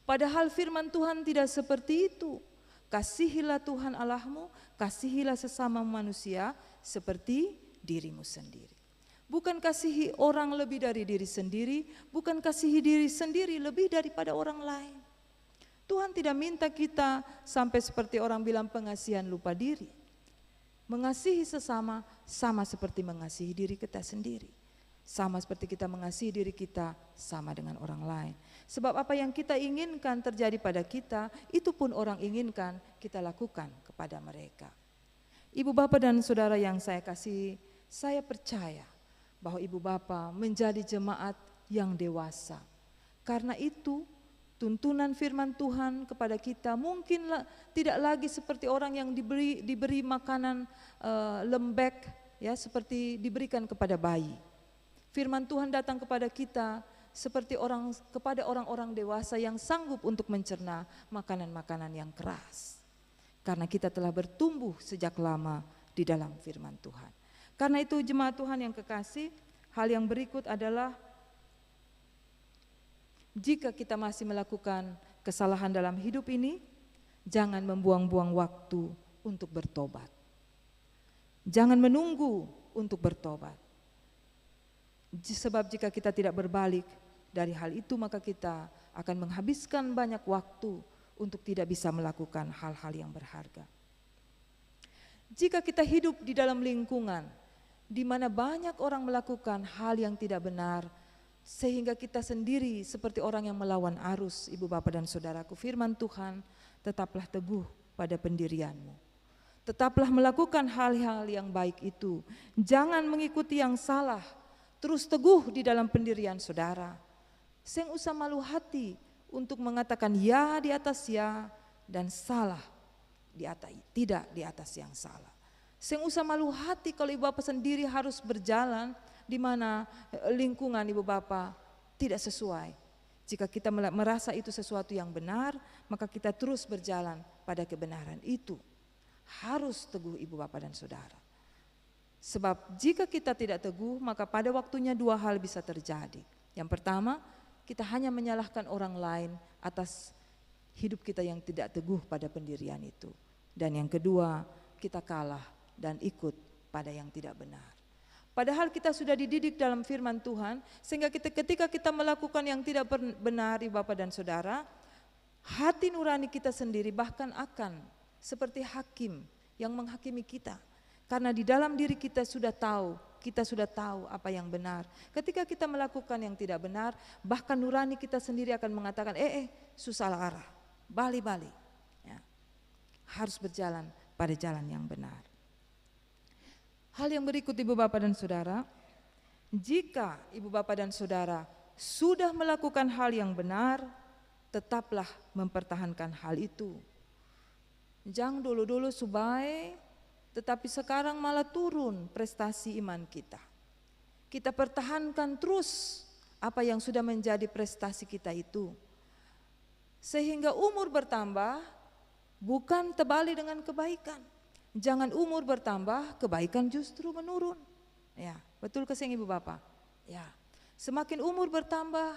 Padahal firman Tuhan tidak seperti itu. Kasihilah Tuhan Allahmu, kasihilah sesama manusia seperti dirimu sendiri. Bukan kasihi orang lebih dari diri sendiri, bukan kasihi diri sendiri lebih daripada orang lain. Tuhan tidak minta kita sampai seperti orang bilang pengasihan lupa diri. Mengasihi sesama sama seperti mengasihi diri kita sendiri. Sama seperti kita mengasihi diri kita sama dengan orang lain. Sebab apa yang kita inginkan terjadi pada kita, itu pun orang inginkan kita lakukan kepada mereka. Ibu bapak dan saudara yang saya kasih, saya percaya bahwa ibu bapak menjadi jemaat yang dewasa. Karena itu tuntunan firman Tuhan kepada kita mungkin tidak lagi seperti orang yang diberi makanan lembek, ya, seperti diberikan kepada bayi. Firman Tuhan datang kepada kita seperti kepada orang-orang dewasa yang sanggup untuk mencerna makanan-makanan yang keras. Karena kita telah bertumbuh sejak lama di dalam firman Tuhan. Karena itu jemaat Tuhan yang kekasih, hal yang berikut adalah jika kita masih melakukan kesalahan dalam hidup ini, jangan membuang-buang waktu untuk bertobat. Jangan menunggu untuk bertobat. Sebab jika kita tidak berbalik dari hal itu, maka kita akan menghabiskan banyak waktu untuk tidak bisa melakukan hal-hal yang berharga. Jika kita hidup di dalam lingkungan di mana banyak orang melakukan hal yang tidak benar, sehingga kita sendiri seperti orang yang melawan arus, ibu bapak dan saudaraku, firman Tuhan, tetaplah teguh pada pendirianmu. Tetaplah melakukan hal-hal yang baik itu. Jangan mengikuti yang salah, terus teguh di dalam pendirian saudara. Seng usah malu hati untuk mengatakan ya di atas ya dan salah di atas, tidak di atas yang salah. Seng usah malu hati kalau ibu bapak sendiri harus berjalan di mana lingkungan ibu bapak tidak sesuai. Jika kita merasa itu sesuatu yang benar, maka kita terus berjalan pada kebenaran itu. Harus teguh ibu bapak dan saudara. Sebab jika kita tidak teguh, maka pada waktunya dua hal bisa terjadi. Yang pertama, kita hanya menyalahkan orang lain atas hidup kita yang tidak teguh pada pendirian itu. Dan yang kedua, kita kalah dan ikut pada yang tidak benar. Padahal kita sudah dididik dalam firman Tuhan, sehingga ketika kita melakukan yang tidak benar, Bapak dan Saudara, hati nurani kita sendiri bahkan akan seperti hakim yang menghakimi kita. Karena di dalam diri kita sudah tahu apa yang benar. Ketika kita melakukan yang tidak benar, bahkan nurani kita sendiri akan mengatakan, susah arah, balik. Ya. Harus berjalan pada jalan yang benar. Hal yang berikut Ibu Bapak dan Saudara, jika Ibu Bapak dan Saudara sudah melakukan hal yang benar, tetaplah mempertahankan hal itu. Jangan dulu-dulu subai, tetapi sekarang malah turun prestasi iman kita. Kita pertahankan terus apa yang sudah menjadi prestasi kita itu. Sehingga umur bertambah, bukan terbalik dengan kebaikan. Jangan umur bertambah, kebaikan justru menurun. Ya, betul keseng Ibu Bapak? Ya. Semakin umur bertambah,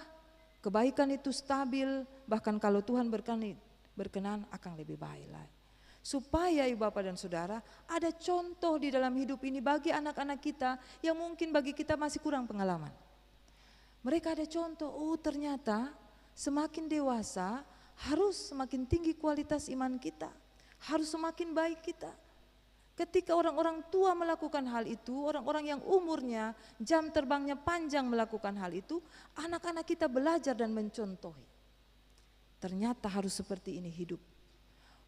kebaikan itu stabil, bahkan kalau Tuhan berkenan akan lebih baik lagi. Supaya Ibu Bapak dan Saudara ada contoh di dalam hidup ini bagi anak-anak kita yang mungkin bagi kita masih kurang pengalaman. Mereka ada contoh, ternyata semakin dewasa harus semakin tinggi kualitas iman kita, harus semakin baik kita. Ketika orang-orang tua melakukan hal itu, orang-orang yang umurnya jam terbangnya panjang melakukan hal itu, anak-anak kita belajar dan mencontohi. Ternyata harus seperti ini hidup.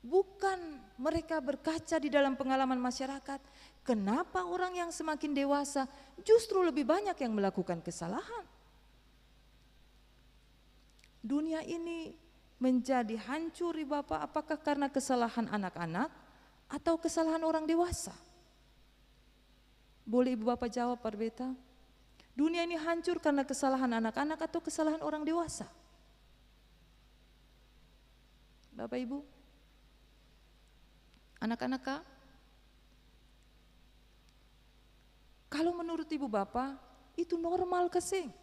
Bukan mereka berkaca di dalam pengalaman masyarakat, kenapa orang yang semakin dewasa justru lebih banyak yang melakukan kesalahan. Dunia ini menjadi hancur Bapak, apakah karena kesalahan anak-anak atau kesalahan orang dewasa? Boleh Ibu Bapak jawab Pak Beta? Dunia ini hancur karena kesalahan anak-anak atau kesalahan orang dewasa? Bapak Ibu? Anak-anak Kak? Kalau menurut Ibu Bapak itu normal keseng?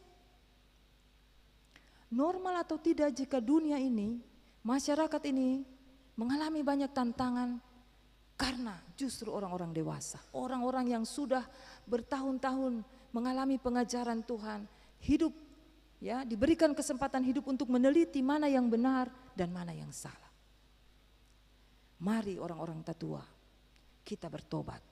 Normal atau tidak jika dunia ini, masyarakat ini mengalami banyak tantangan karena justru orang-orang dewasa, orang-orang yang sudah bertahun-tahun mengalami pengajaran Tuhan, hidup ya, diberikan kesempatan hidup untuk meneliti mana yang benar dan mana yang salah. Mari orang-orang tua, kita bertobat.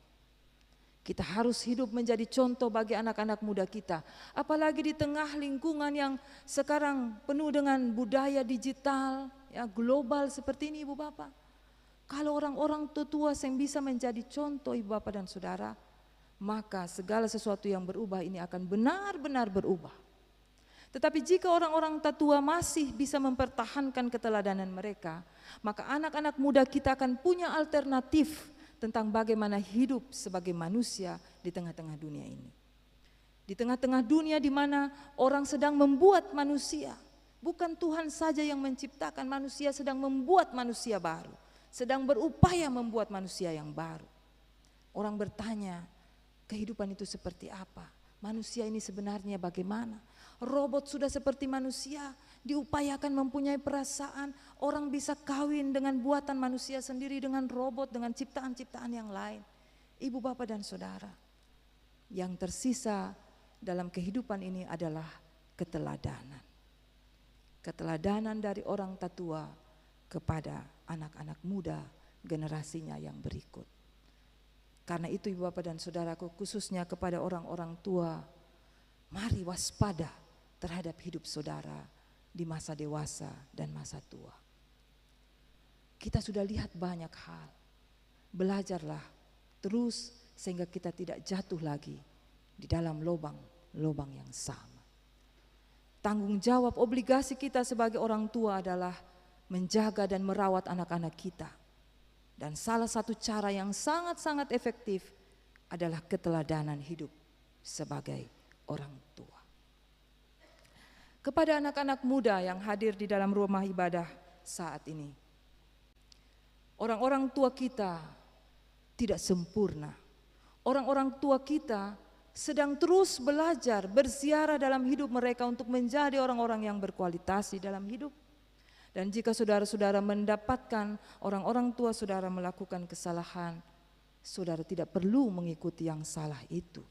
Kita harus hidup menjadi contoh bagi anak-anak muda kita. Apalagi di tengah lingkungan yang sekarang penuh dengan budaya digital, ya, global seperti ini Ibu Bapak. Kalau orang-orang tua yang bisa menjadi contoh Ibu Bapak dan Saudara, maka segala sesuatu yang berubah ini akan benar-benar berubah. Tetapi jika orang-orang tua masih bisa mempertahankan keteladanan mereka, maka anak-anak muda kita akan punya alternatif tentang bagaimana hidup sebagai manusia di tengah-tengah dunia ini. Di tengah-tengah dunia di mana orang sedang membuat manusia, bukan Tuhan saja yang menciptakan manusia, sedang membuat manusia baru, sedang berupaya membuat manusia yang baru. Orang bertanya, kehidupan itu seperti apa? Manusia ini sebenarnya bagaimana? Robot sudah seperti manusia, diupayakan mempunyai perasaan. Orang bisa kawin dengan buatan manusia sendiri, dengan robot, dengan ciptaan-ciptaan yang lain. Ibu Bapak dan Saudara, yang tersisa dalam kehidupan ini adalah keteladanan. Keteladanan dari orang tua kepada anak-anak muda generasinya yang berikut. Karena itu Ibu Bapak dan Saudaraku, khususnya kepada orang-orang tua, mari waspada terhadap hidup saudara di masa dewasa dan masa tua. Kita sudah lihat banyak hal, belajarlah terus sehingga kita tidak jatuh lagi di dalam lubang yang sama. Tanggung jawab obligasi kita sebagai orang tua adalah menjaga dan merawat anak-anak kita. Dan salah satu cara yang sangat-sangat efektif adalah keteladanan hidup sebagai orang tua. Kepada anak-anak muda yang hadir di dalam rumah ibadah saat ini, orang-orang tua kita tidak sempurna. Orang-orang tua kita sedang terus belajar, berziarah dalam hidup mereka untuk menjadi orang-orang yang berkualitas di dalam hidup. Dan jika saudara-saudara mendapatkan orang-orang tua saudara melakukan kesalahan, saudara tidak perlu mengikuti yang salah itu.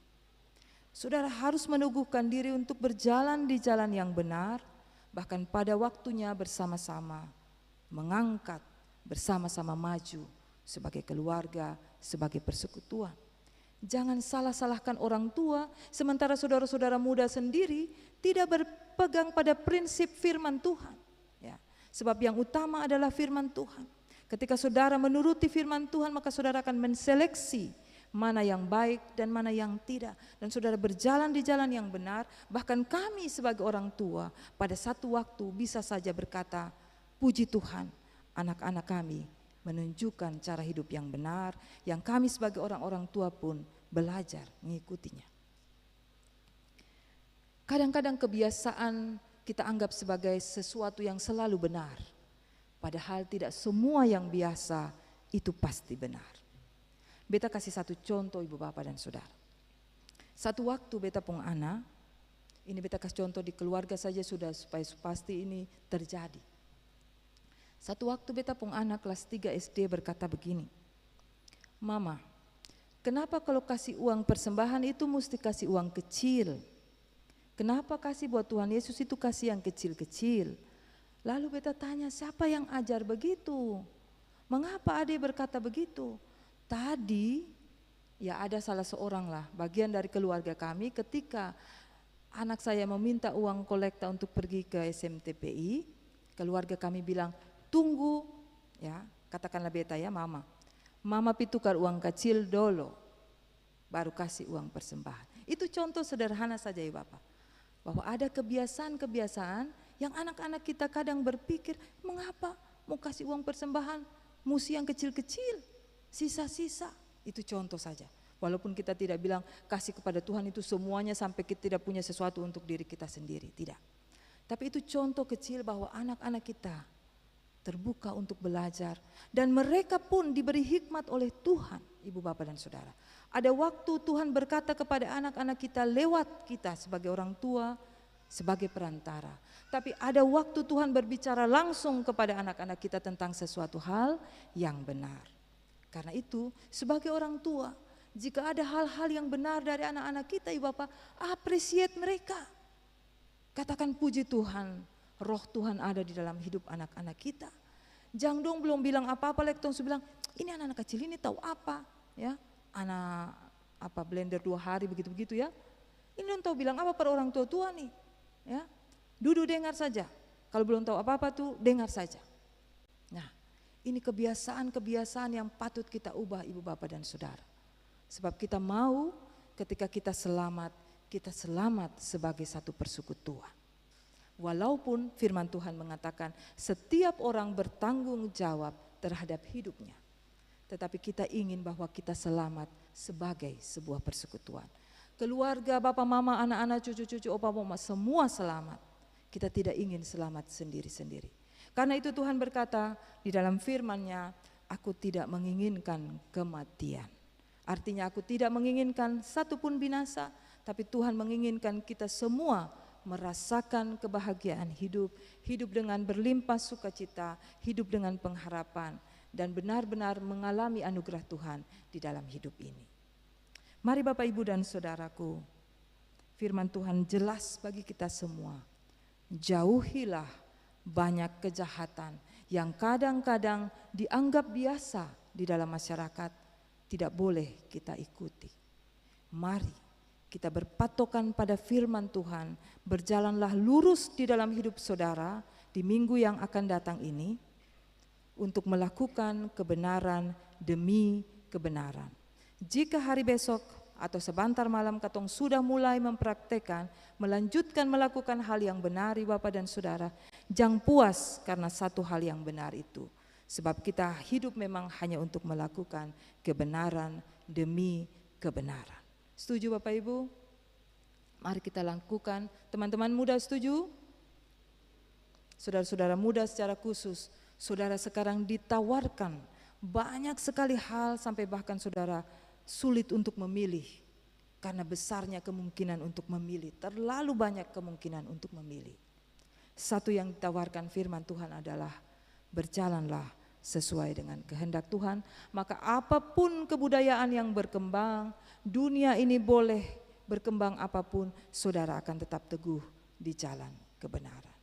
Saudara harus meneguhkan diri untuk berjalan di jalan yang benar, bahkan pada waktunya bersama-sama, mengangkat, bersama-sama maju sebagai keluarga, sebagai persekutuan. Jangan salah-salahkan orang tua, sementara saudara-saudara muda sendiri tidak berpegang pada prinsip firman Tuhan. Ya, sebab yang utama adalah firman Tuhan. Ketika saudara menuruti firman Tuhan, maka saudara akan menseleksi mana yang baik dan mana yang tidak. Dan saudara berjalan di jalan yang benar. Bahkan kami sebagai orang tua pada satu waktu bisa saja berkata, puji Tuhan, anak-anak kami menunjukkan cara hidup yang benar, yang kami sebagai orang-orang tua pun belajar mengikutinya. Kadang-kadang kebiasaan kita anggap sebagai sesuatu yang selalu benar, padahal tidak semua yang biasa itu pasti benar. Beta kasih satu contoh ibu bapak dan saudara. Satu waktu beta pung anak, ini beta kasih contoh di keluarga saja sudah supaya pasti ini terjadi. Satu waktu beta pung anak kelas 3 SD berkata begini, Mama, kenapa kalau kasih uang persembahan itu mesti kasih uang kecil? Kenapa kasih buat Tuhan Yesus itu kasih yang kecil-kecil? Lalu beta tanya, siapa yang ajar begitu? Mengapa adik berkata begitu? Tadi ya ada salah seorang lah bagian dari keluarga kami ketika anak saya meminta uang kolekta untuk pergi ke SMTPI, keluarga kami bilang tunggu ya, katakanlah beta ya mama pitukar uang kecil dulu baru kasih uang persembahan. Itu contoh sederhana saja ya Bapak, bahwa ada kebiasaan-kebiasaan yang anak-anak kita kadang berpikir mengapa mau kasih uang persembahan mesti yang kecil-kecil, sisa-sisa. Itu contoh saja. Walaupun kita tidak bilang kasih kepada Tuhan itu semuanya sampai kita tidak punya sesuatu untuk diri kita sendiri, tidak. Tapi itu contoh kecil bahwa anak-anak kita terbuka untuk belajar dan mereka pun diberi hikmat oleh Tuhan, ibu bapak dan saudara. Ada waktu Tuhan berkata kepada anak-anak kita lewat kita sebagai orang tua, sebagai perantara. Tapi ada waktu Tuhan berbicara langsung kepada anak-anak kita tentang sesuatu hal yang benar. Karena itu sebagai orang tua, jika ada hal-hal yang benar dari anak-anak kita ibu bapak, appreciate mereka. Katakan puji Tuhan, roh Tuhan ada di dalam hidup anak-anak kita. Jangan dong belum bilang apa-apa, Lekton bilang ini anak-anak kecil ini tahu apa ya. Anak apa blender 2 hari begitu-begitu ya. Ini belum tahu bilang apa pada orang tua-tua nih ya. Duduk dengar saja. Kalau belum tahu apa-apa tuh dengar saja. Nah, ini kebiasaan-kebiasaan yang patut kita ubah ibu bapak dan saudara. Sebab kita mau ketika kita selamat sebagai satu persekutuan. Walaupun firman Tuhan mengatakan setiap orang bertanggung jawab terhadap hidupnya. Tetapi kita ingin bahwa kita selamat sebagai sebuah persekutuan. Keluarga, bapak, mama, anak-anak, cucu-cucu, opa, oma, semua selamat. Kita tidak ingin selamat sendiri-sendiri. Karena itu Tuhan berkata di dalam firman-Nya, aku tidak menginginkan kematian. Artinya aku tidak menginginkan satupun binasa, tapi Tuhan menginginkan kita semua merasakan kebahagiaan hidup, hidup dengan berlimpah sukacita, hidup dengan pengharapan, dan benar-benar mengalami anugerah Tuhan di dalam hidup ini. Mari Bapak Ibu dan Saudaraku, firman Tuhan jelas bagi kita semua. Jauhilah banyak kejahatan yang kadang-kadang dianggap biasa di dalam masyarakat, tidak boleh kita ikuti. Mari kita berpatokan pada firman Tuhan, berjalanlah lurus di dalam hidup saudara di minggu yang akan datang ini untuk melakukan kebenaran demi kebenaran. Jika hari besok atau sebentar malam katong sudah mulai mempraktekkan, melanjutkan melakukan hal yang benar Bapak dan Saudara, jangan puas karena satu hal yang benar itu. Sebab kita hidup memang hanya untuk melakukan kebenaran demi kebenaran. Setuju Bapak Ibu? Mari kita lakukan. Teman-teman muda setuju? Saudara-saudara muda secara khusus, saudara sekarang ditawarkan banyak sekali hal sampai bahkan saudara sulit untuk memilih. Karena besarnya kemungkinan untuk memilih, terlalu banyak kemungkinan untuk memilih. Satu yang ditawarkan firman Tuhan adalah berjalanlah sesuai dengan kehendak Tuhan. Maka apapun kebudayaan yang berkembang, dunia ini boleh berkembang apapun, saudara akan tetap teguh di jalan kebenaran.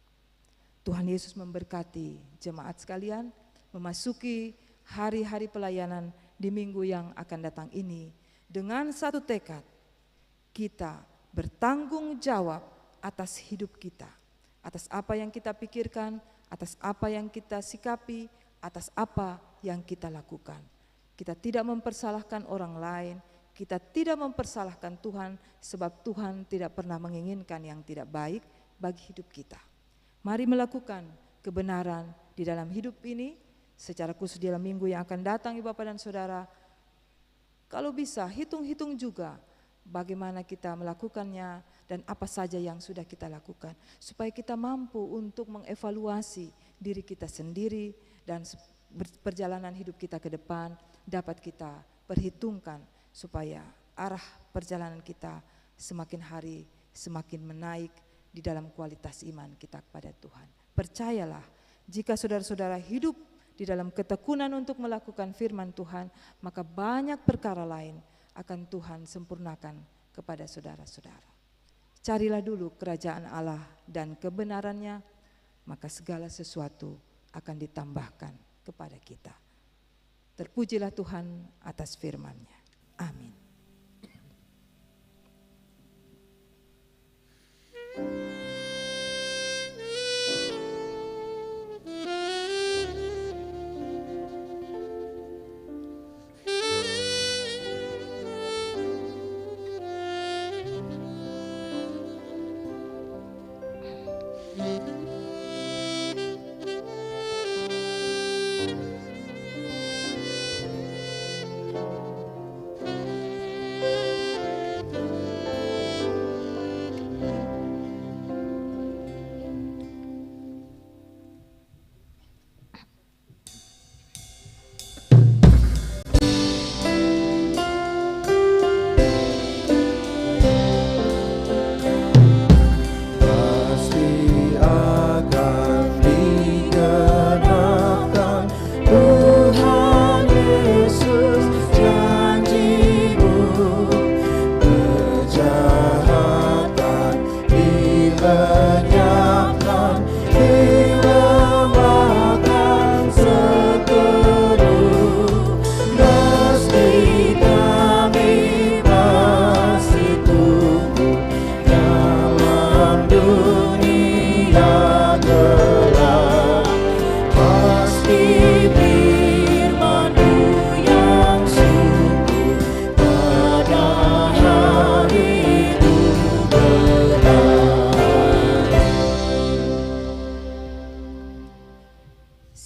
Tuhan Yesus memberkati jemaat sekalian memasuki hari-hari pelayanan di minggu yang akan datang ini dengan satu tekad, kita bertanggung jawab atas hidup kita, atas apa yang kita pikirkan, atas apa yang kita sikapi, atas apa yang kita lakukan. Kita tidak mempersalahkan orang lain, kita tidak mempersalahkan Tuhan, sebab Tuhan tidak pernah menginginkan yang tidak baik bagi hidup kita. Mari melakukan kebenaran di dalam hidup ini, secara khusus dalam minggu yang akan datang, Ibu Bapak dan Saudara. Kalau bisa hitung-hitung juga bagaimana kita melakukannya dan apa saja yang sudah kita lakukan, supaya kita mampu untuk mengevaluasi diri kita sendiri dan perjalanan hidup kita ke depan dapat kita perhitungkan, supaya arah perjalanan kita semakin hari semakin menaik di dalam kualitas iman kita kepada Tuhan. Percayalah, jika saudara-saudara hidup di dalam ketekunan untuk melakukan firman Tuhan, maka banyak perkara lain akan Tuhan sempurnakan kepada saudara-saudara. Carilah dulu kerajaan Allah dan kebenarannya, maka segala sesuatu akan ditambahkan kepada kita. Terpujilah Tuhan atas firman-Nya. Amin.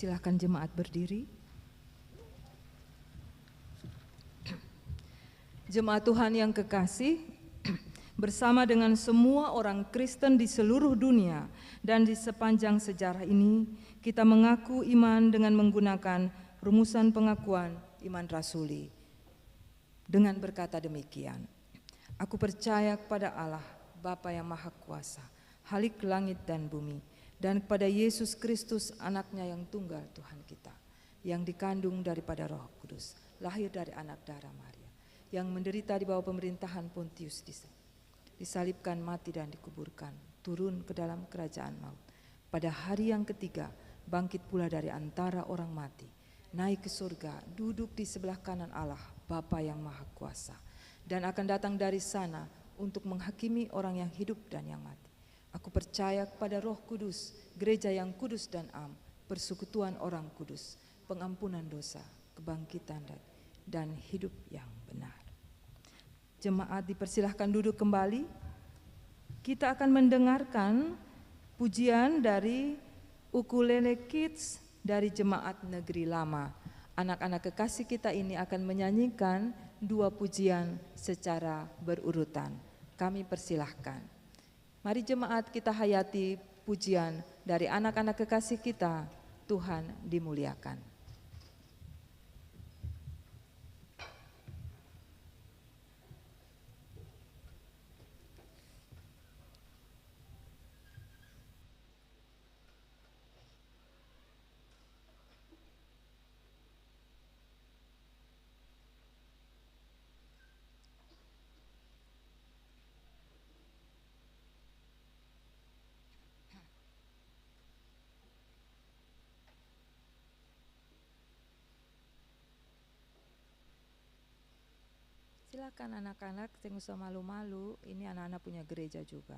Silakan jemaat berdiri. Jemaat Tuhan yang kekasih, bersama dengan semua orang Kristen di seluruh dunia dan di sepanjang sejarah ini, kita mengaku iman dengan menggunakan rumusan pengakuan iman rasuli. Dengan berkata demikian, aku percaya kepada Allah, Bapa yang Maha Kuasa, Khalik langit dan bumi, dan kepada Yesus Kristus anaknya yang tunggal Tuhan kita, yang dikandung daripada Roh Kudus, lahir dari anak darah Maria, yang menderita di bawah pemerintahan Pontius disalibkan, mati dan dikuburkan, turun ke dalam kerajaan maut. Pada hari yang ketiga bangkit pula dari antara orang mati, naik ke surga, duduk di sebelah kanan Allah, Bapa yang Maha Kuasa, dan akan datang dari sana untuk menghakimi orang yang hidup dan yang mati. Aku percaya kepada Roh Kudus, gereja yang kudus dan am, persekutuan orang kudus, pengampunan dosa, kebangkitan dan hidup yang benar. Jemaat dipersilahkan duduk kembali. Kita akan mendengarkan pujian dari Ukulele Kids dari Jemaat Negeri Lama. Anak-anak kekasih kita ini akan menyanyikan 2 pujian secara berurutan. Kami persilahkan. Mari jemaat kita hayati pujian dari anak-anak kekasih kita, Tuhan dimuliakan. Silakan anak-anak, jangan usah malu-malu, ini anak-anak punya gereja juga.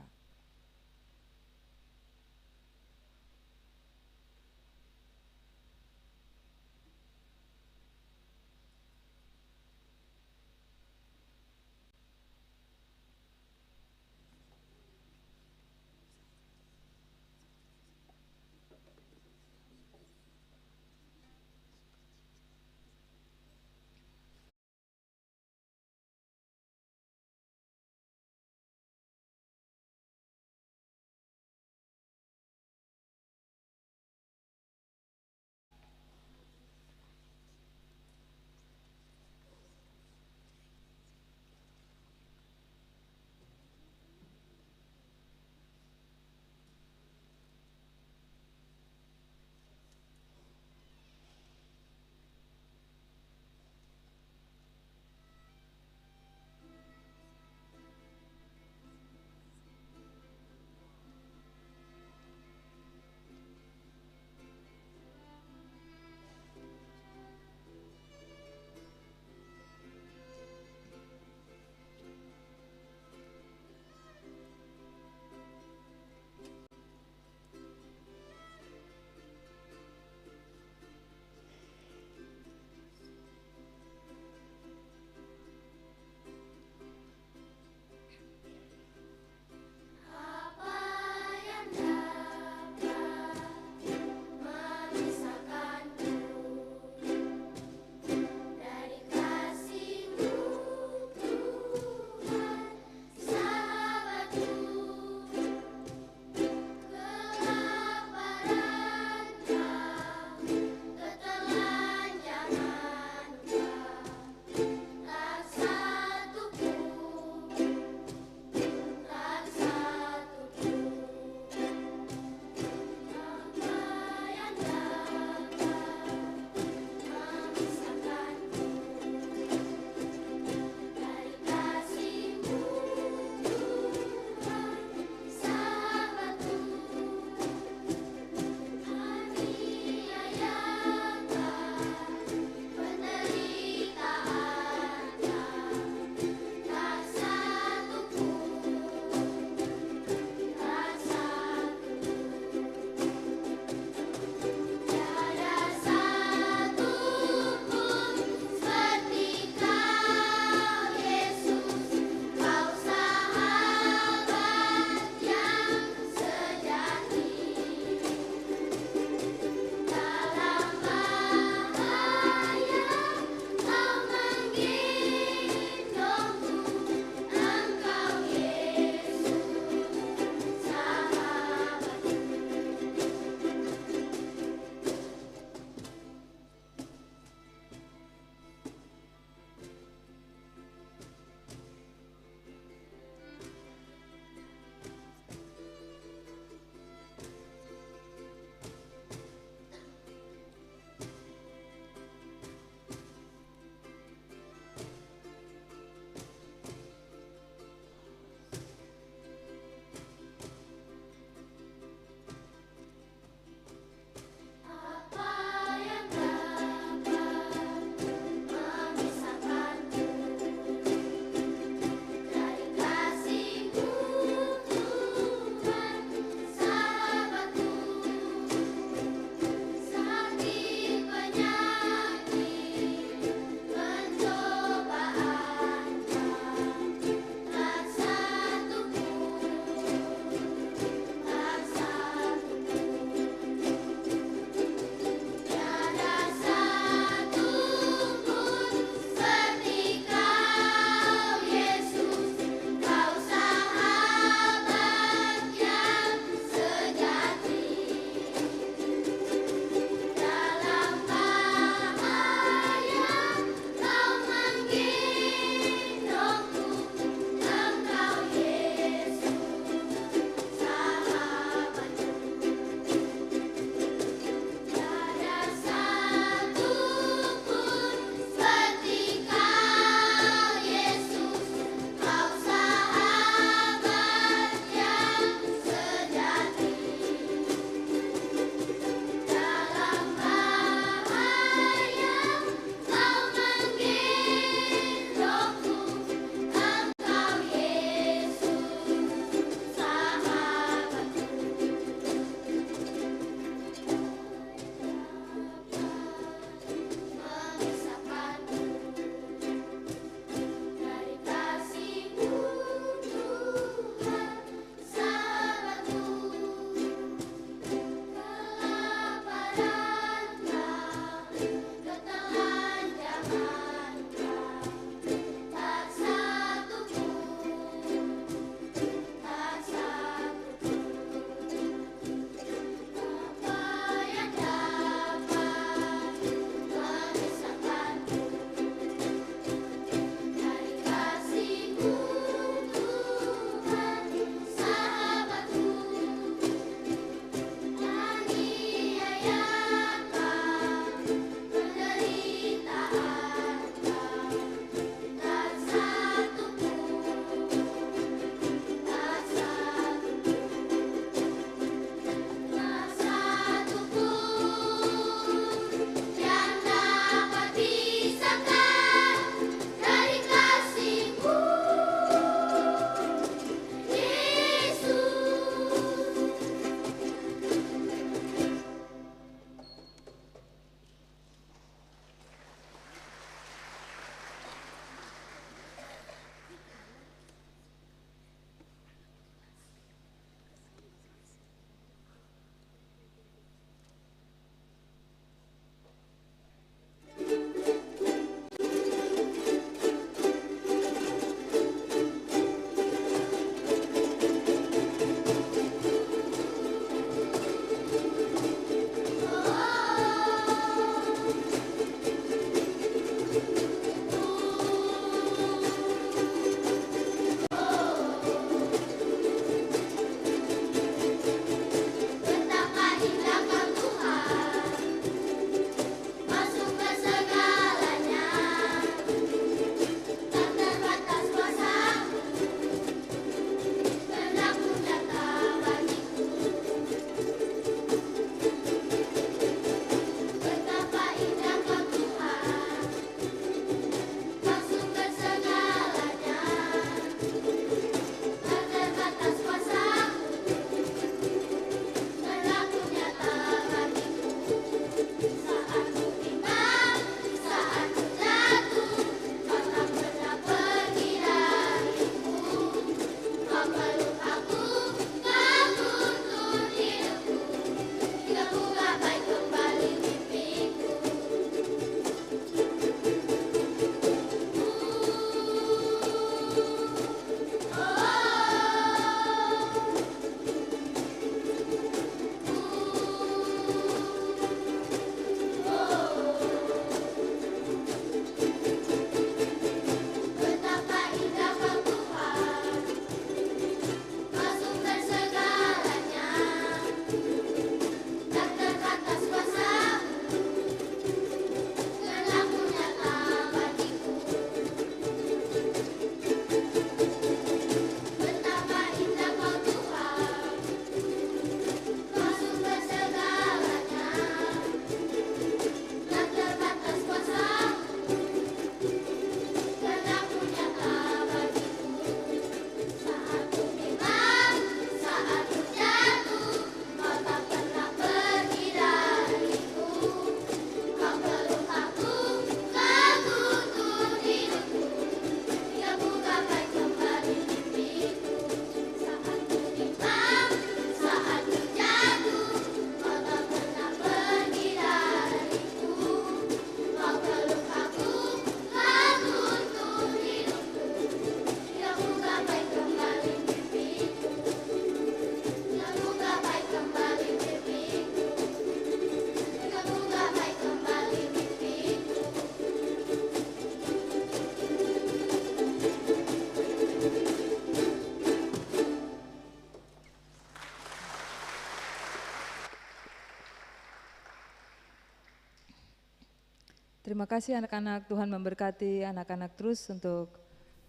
Terima kasih anak-anak, Tuhan memberkati anak-anak terus untuk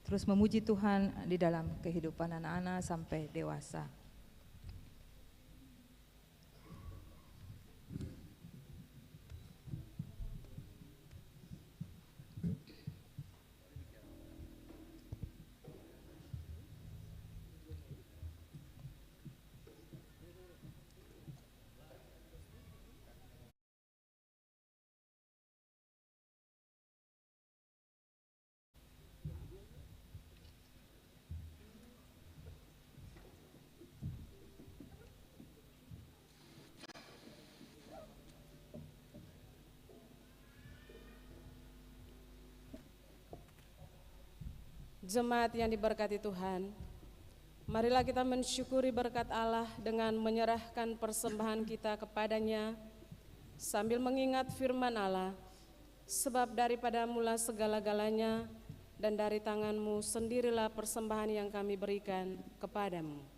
terus memuji Tuhan di dalam kehidupan anak-anak sampai dewasa. Jemaat yang diberkati Tuhan, marilah kita mensyukuri berkat Allah dengan menyerahkan persembahan kita kepadanya sambil mengingat firman Allah, sebab daripada mula segala-galanya dan dari tanganmu sendirilah persembahan yang kami berikan kepadamu.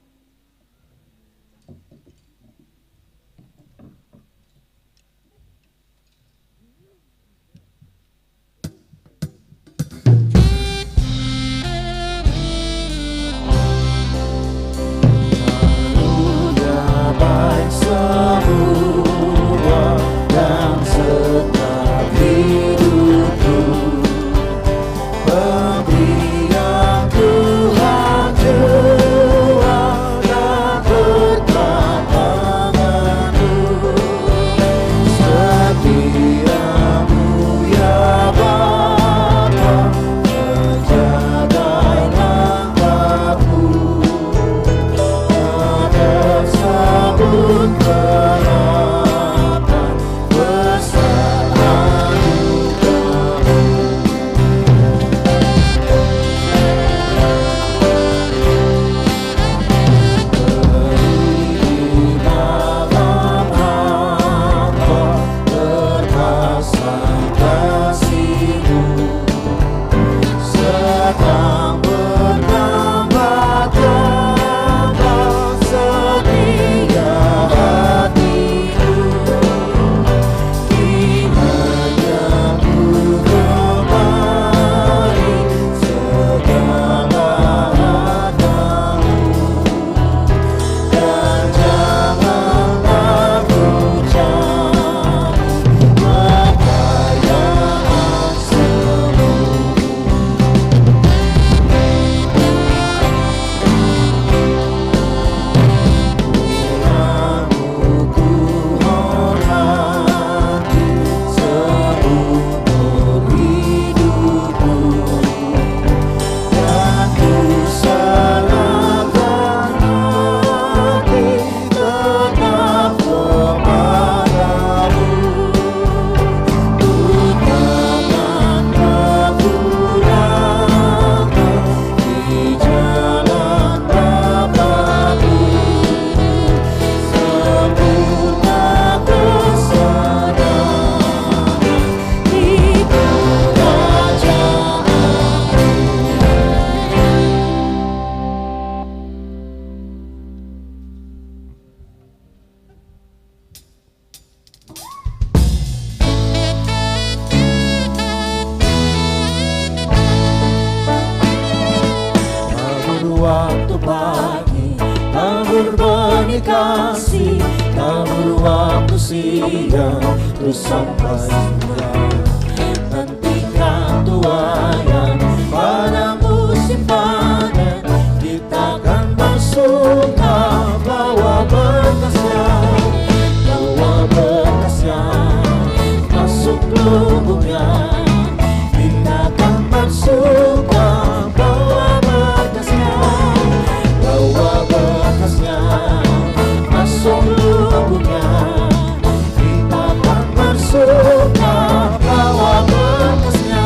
kasih, namun waktu siang terus sampai siang. Nantikan tuayan pada musim panen, kita akan bersuka bawa berkasnya, masuk lubuknya. Kita akan bersuka bawa berkasnya, masuk lubuknya. Kita akan bersuka bawa berkasnya.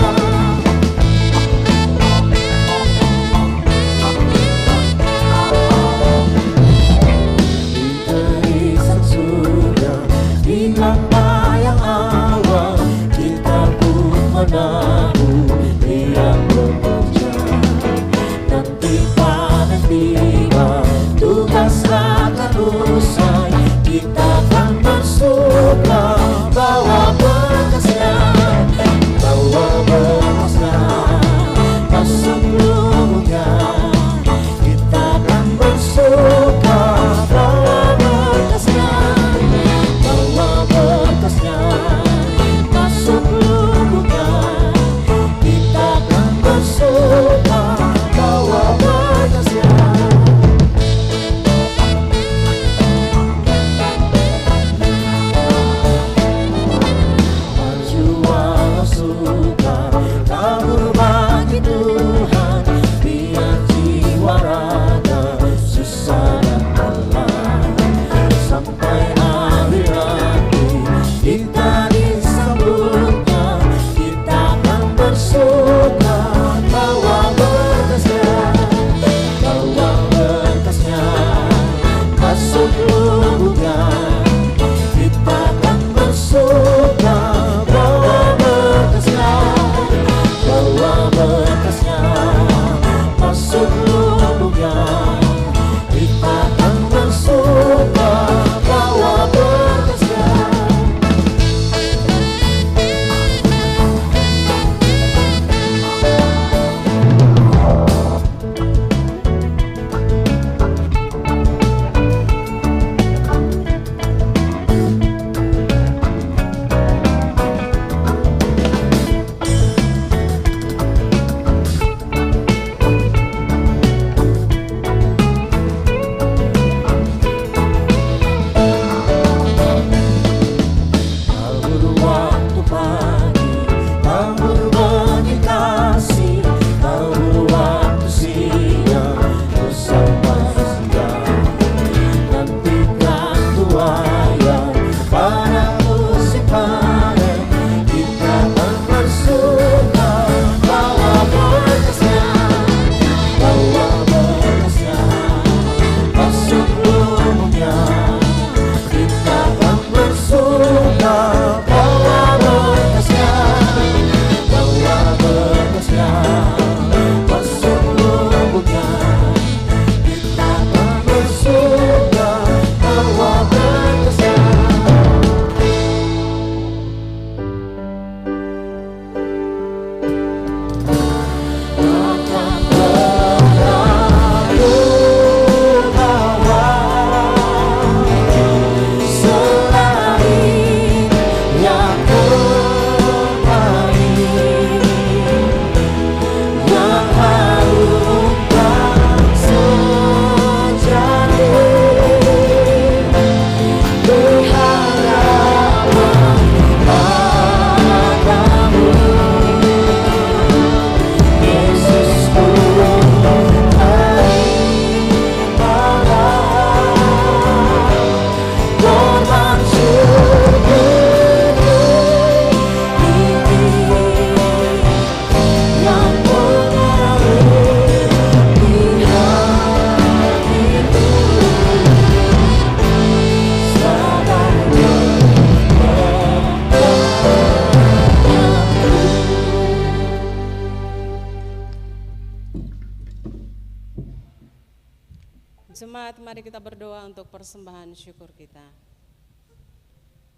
Jemaat, mari kita berdoa untuk persembahan syukur kita.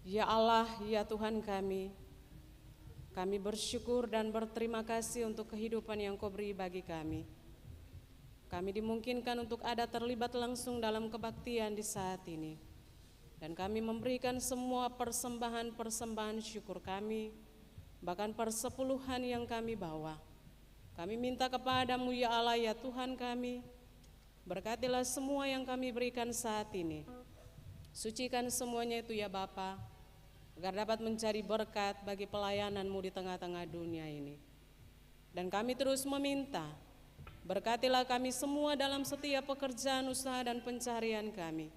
Ya Allah, ya Tuhan kami bersyukur dan berterima kasih untuk kehidupan yang Kau beri bagi kami. Kami dimungkinkan untuk ada terlibat langsung dalam kebaktian di saat ini. Dan kami memberikan semua persembahan-persembahan syukur kami, bahkan persepuluhan yang kami bawa. Kami minta kepadamu ya Allah ya Tuhan kami, berkatilah semua yang kami berikan saat ini. Sucikan semuanya itu ya Bapa, agar dapat mencari berkat bagi pelayanan-Mu di tengah-tengah dunia ini. Dan kami terus meminta, berkatilah kami semua dalam setiap pekerjaan, usaha, dan pencarian kami,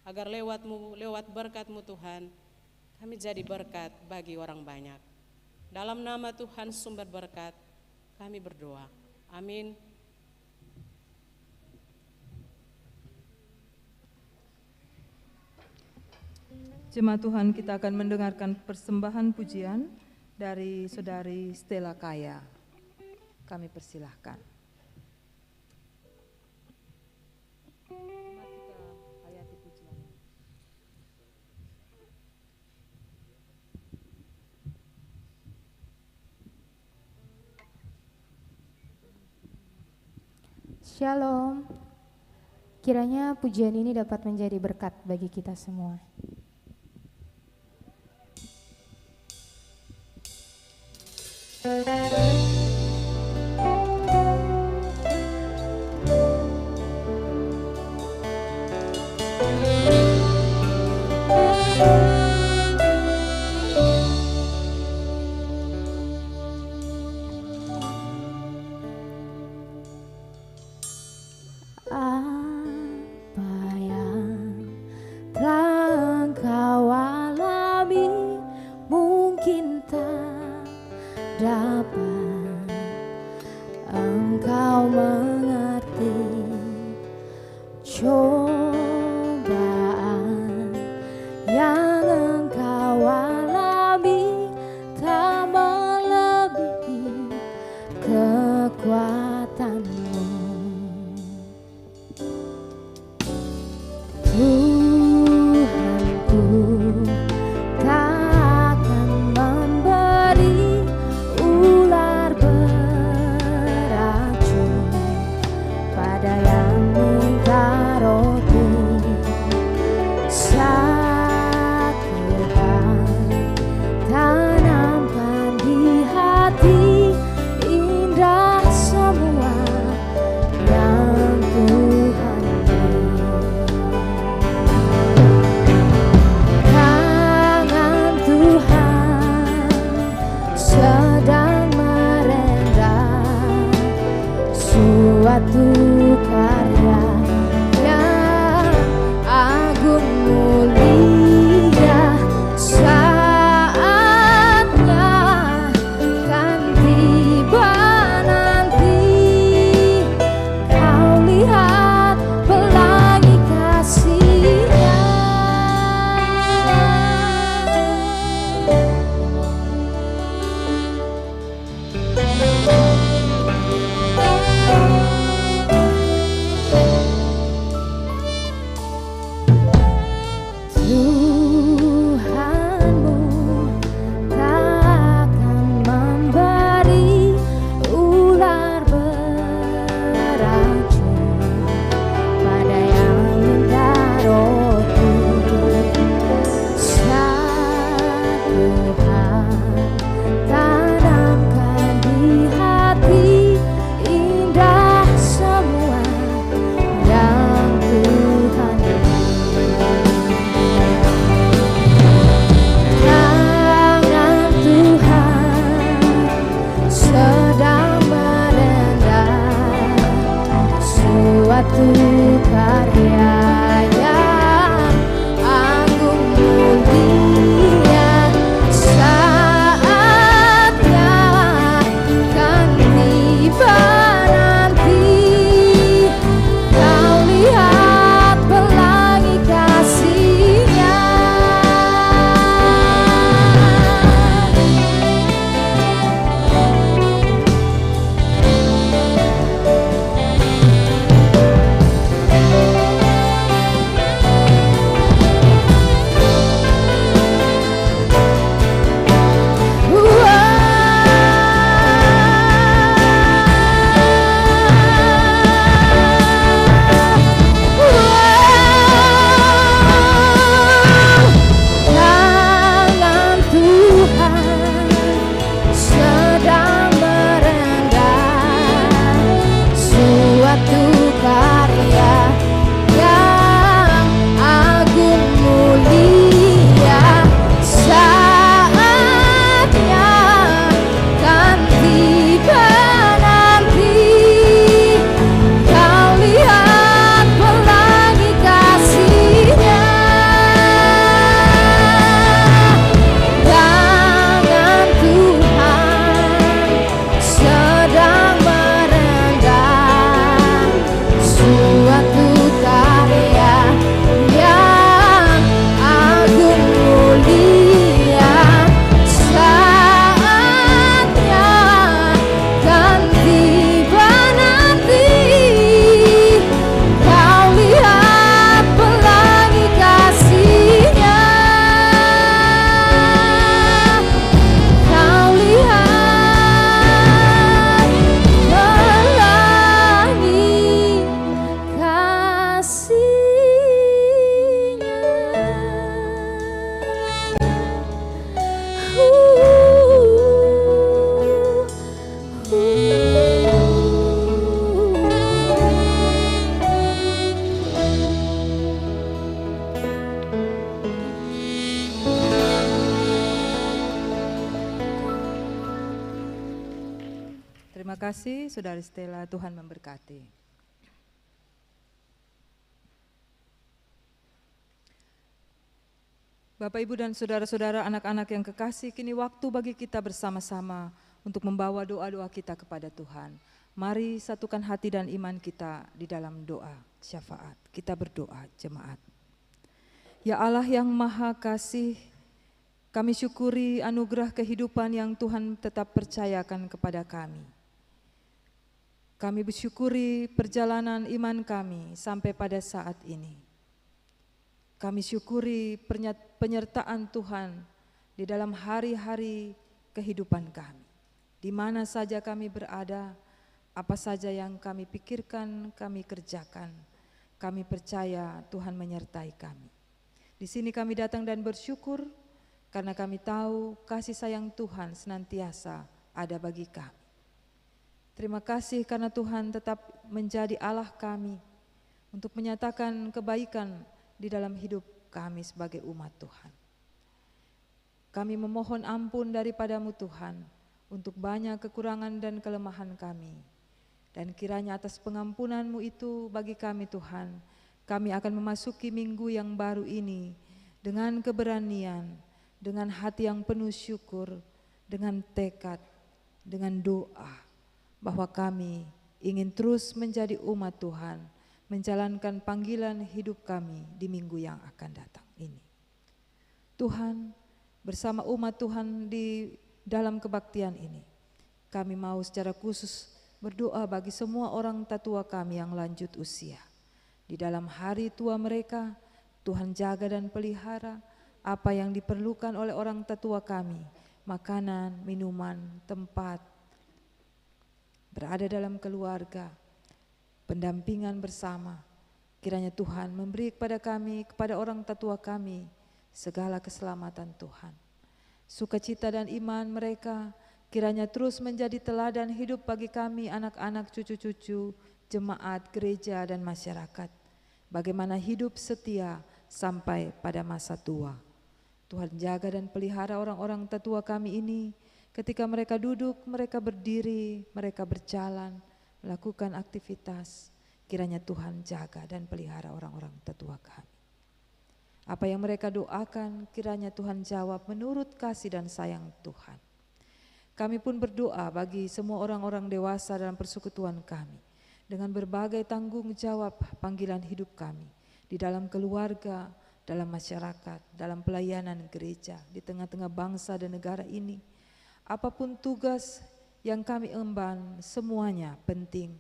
agar lewat berkat-Mu Tuhan, kami jadi berkat bagi orang banyak. Dalam nama Tuhan sumber berkat, kami berdoa. Amin. Jemaat Tuhan, kita akan mendengarkan persembahan pujian dari Saudari Stella Kaya. Kami persilahkan. Shalom. Kiranya pujian ini dapat menjadi berkat bagi kita semua. Apa yang telah Engkau alami mungkin tak dapat Terima kasih Saudara Stella, Tuhan memberkati. Bapak, Ibu, dan saudara-saudara, anak-anak yang kekasih, kini waktu bagi kita bersama-sama untuk membawa doa-doa kita kepada Tuhan. Mari satukan hati dan iman kita di dalam doa syafaat. Kita berdoa jemaat. Ya Allah yang Maha Kasih, kami syukuri anugerah kehidupan yang Tuhan tetap percayakan kepada kami. Kami bersyukuri perjalanan iman kami sampai pada saat ini. Kami syukuri penyertaan Tuhan di dalam hari-hari kehidupan kami. Di mana saja kami berada, apa saja yang kami pikirkan, kami kerjakan. Kami percaya Tuhan menyertai kami. Di sini kami datang dan bersyukur karena kami tahu kasih sayang Tuhan senantiasa ada bagi kami. Terima kasih karena Tuhan tetap menjadi Allah kami untuk menyatakan kebaikan di dalam hidup kami sebagai umat Tuhan. Kami memohon ampun daripadamu Tuhan untuk banyak kekurangan dan kelemahan kami. Dan kiranya atas pengampunanmu itu bagi kami Tuhan, kami akan memasuki minggu yang baru ini dengan keberanian, dengan hati yang penuh syukur, dengan tekad, dengan doa, bahwa kami ingin terus menjadi umat Tuhan, menjalankan panggilan hidup kami di minggu yang akan datang ini. Tuhan, bersama umat Tuhan di dalam kebaktian ini, kami mau secara khusus berdoa bagi semua orang tatua kami yang lanjut usia. Di dalam hari tua mereka, Tuhan jaga dan pelihara apa yang diperlukan oleh orang tatua kami, makanan, minuman, tempat, berada dalam keluarga, pendampingan bersama. Kiranya Tuhan memberi kepada kami, kepada orang tatua kami, segala keselamatan Tuhan. Sukacita dan iman mereka kiranya terus menjadi teladan hidup bagi kami, anak-anak, cucu-cucu, jemaat, gereja, dan masyarakat. Bagaimana hidup setia sampai pada masa tua. Tuhan jaga dan pelihara orang-orang tatua kami ini, ketika mereka duduk, mereka berdiri, mereka berjalan, melakukan aktivitas. Kiranya Tuhan jaga dan pelihara orang-orang tetua kami. Apa yang mereka doakan, kiranya Tuhan jawab menurut kasih dan sayang Tuhan. Kami pun berdoa bagi semua orang-orang dewasa dalam persekutuan kami, dengan berbagai tanggung jawab panggilan hidup kami, di dalam keluarga, dalam masyarakat, dalam pelayanan gereja, di tengah-tengah bangsa dan negara ini. Apapun tugas yang kami emban, semuanya penting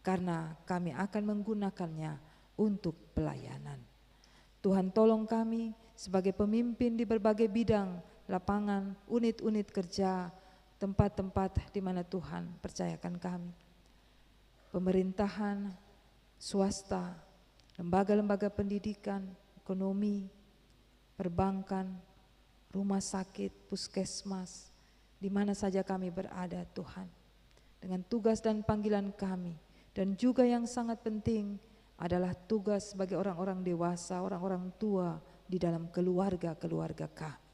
karena kami akan menggunakannya untuk pelayanan. Tuhan tolong kami sebagai pemimpin di berbagai bidang, lapangan, unit-unit kerja, tempat-tempat di mana Tuhan percayakan kami. Pemerintahan, swasta, lembaga-lembaga pendidikan, ekonomi, perbankan, rumah sakit, puskesmas, di mana saja kami berada Tuhan, dengan tugas dan panggilan kami, dan juga yang sangat penting adalah tugas bagi orang-orang dewasa, orang-orang tua di dalam keluarga-keluarga kami.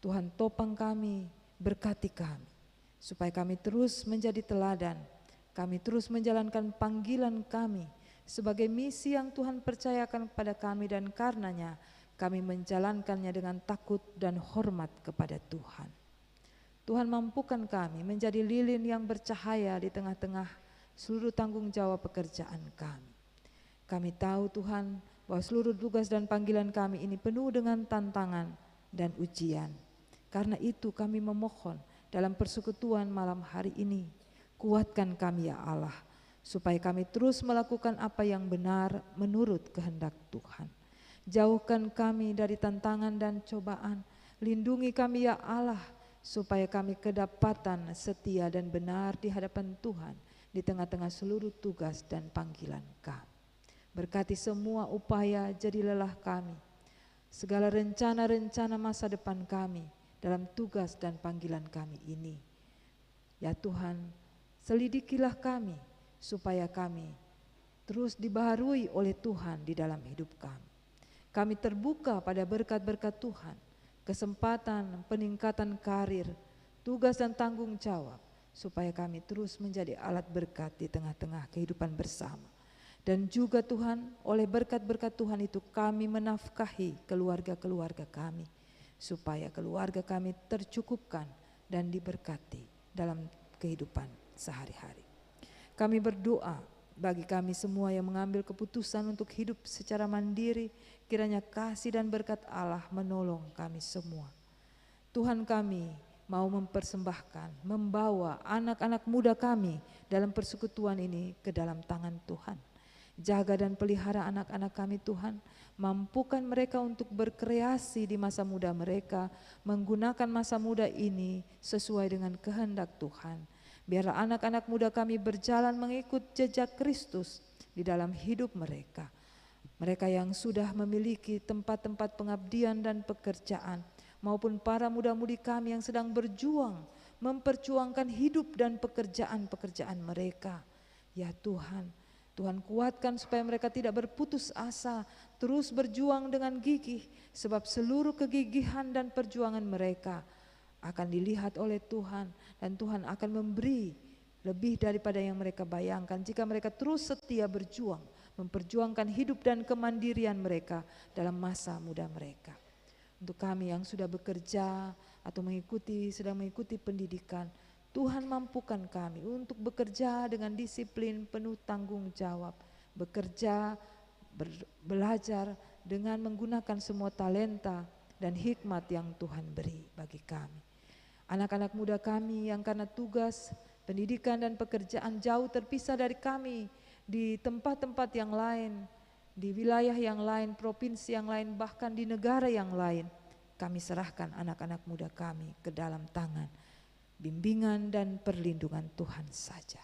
Tuhan topang kami, berkati kami, supaya kami terus menjadi teladan, kami terus menjalankan panggilan kami sebagai misi yang Tuhan percayakan kepada kami, dan karenanya kami menjalankannya dengan takut dan hormat kepada Tuhan. Tuhan mampukan kami menjadi lilin yang bercahaya di tengah-tengah seluruh tanggung jawab pekerjaan kami. Kami tahu Tuhan bahwa seluruh tugas dan panggilan kami ini penuh dengan tantangan dan ujian. Karena itu kami memohon dalam persekutuan malam hari ini, kuatkan kami ya Allah, supaya kami terus melakukan apa yang benar menurut kehendak Tuhan. Jauhkan kami dari tantangan dan cobaan, lindungi kami ya Allah, supaya kami kedapatan setia dan benar di hadapan Tuhan di tengah-tengah seluruh tugas dan panggilan kami. Berkati semua upaya jadi lelah kami, segala rencana-rencana masa depan kami dalam tugas dan panggilan kami ini. Ya Tuhan, selidikilah kami supaya kami terus dibaharui oleh Tuhan di dalam hidup kami. Kami terbuka pada berkat-berkat Tuhan, kesempatan, peningkatan karir, tugas dan tanggung jawab, supaya kami terus menjadi alat berkat di tengah-tengah kehidupan bersama. Dan juga Tuhan, oleh berkat-berkat Tuhan itu kami menafkahi keluarga-keluarga kami, supaya keluarga kami tercukupkan dan diberkati dalam kehidupan sehari-hari. Kami berdoa bagi kami semua yang mengambil keputusan untuk hidup secara mandiri, kiranya kasih dan berkat Allah menolong kami semua. Tuhan, kami mau mempersembahkan, membawa anak-anak muda kami dalam persekutuan ini ke dalam tangan Tuhan. Jaga dan pelihara anak-anak kami Tuhan, mampukan mereka untuk berkreasi di masa muda mereka, menggunakan masa muda ini sesuai dengan kehendak Tuhan. Biarlah anak-anak muda kami berjalan mengikut jejak Kristus di dalam hidup mereka. Mereka yang sudah memiliki tempat-tempat pengabdian dan pekerjaan, maupun para muda-mudi kami yang sedang berjuang, memperjuangkan hidup dan pekerjaan-pekerjaan mereka. Ya Tuhan, Tuhan kuatkan supaya mereka tidak berputus asa, terus berjuang dengan gigih, sebab seluruh kegigihan dan perjuangan mereka akan dilihat oleh Tuhan, dan Tuhan akan memberi lebih daripada yang mereka bayangkan jika mereka terus setia berjuang, memperjuangkan hidup dan kemandirian mereka dalam masa muda mereka. Untuk kami yang sudah bekerja atau sedang mengikuti pendidikan, Tuhan mampukan kami untuk bekerja dengan disiplin penuh tanggung jawab, bekerja, belajar dengan menggunakan semua talenta dan hikmat yang Tuhan beri bagi kami. Anak-anak muda kami yang karena tugas, pendidikan dan pekerjaan jauh terpisah dari kami di tempat-tempat yang lain, di wilayah yang lain, provinsi yang lain, bahkan di negara yang lain, kami serahkan anak-anak muda kami ke dalam tangan bimbingan dan perlindungan Tuhan saja.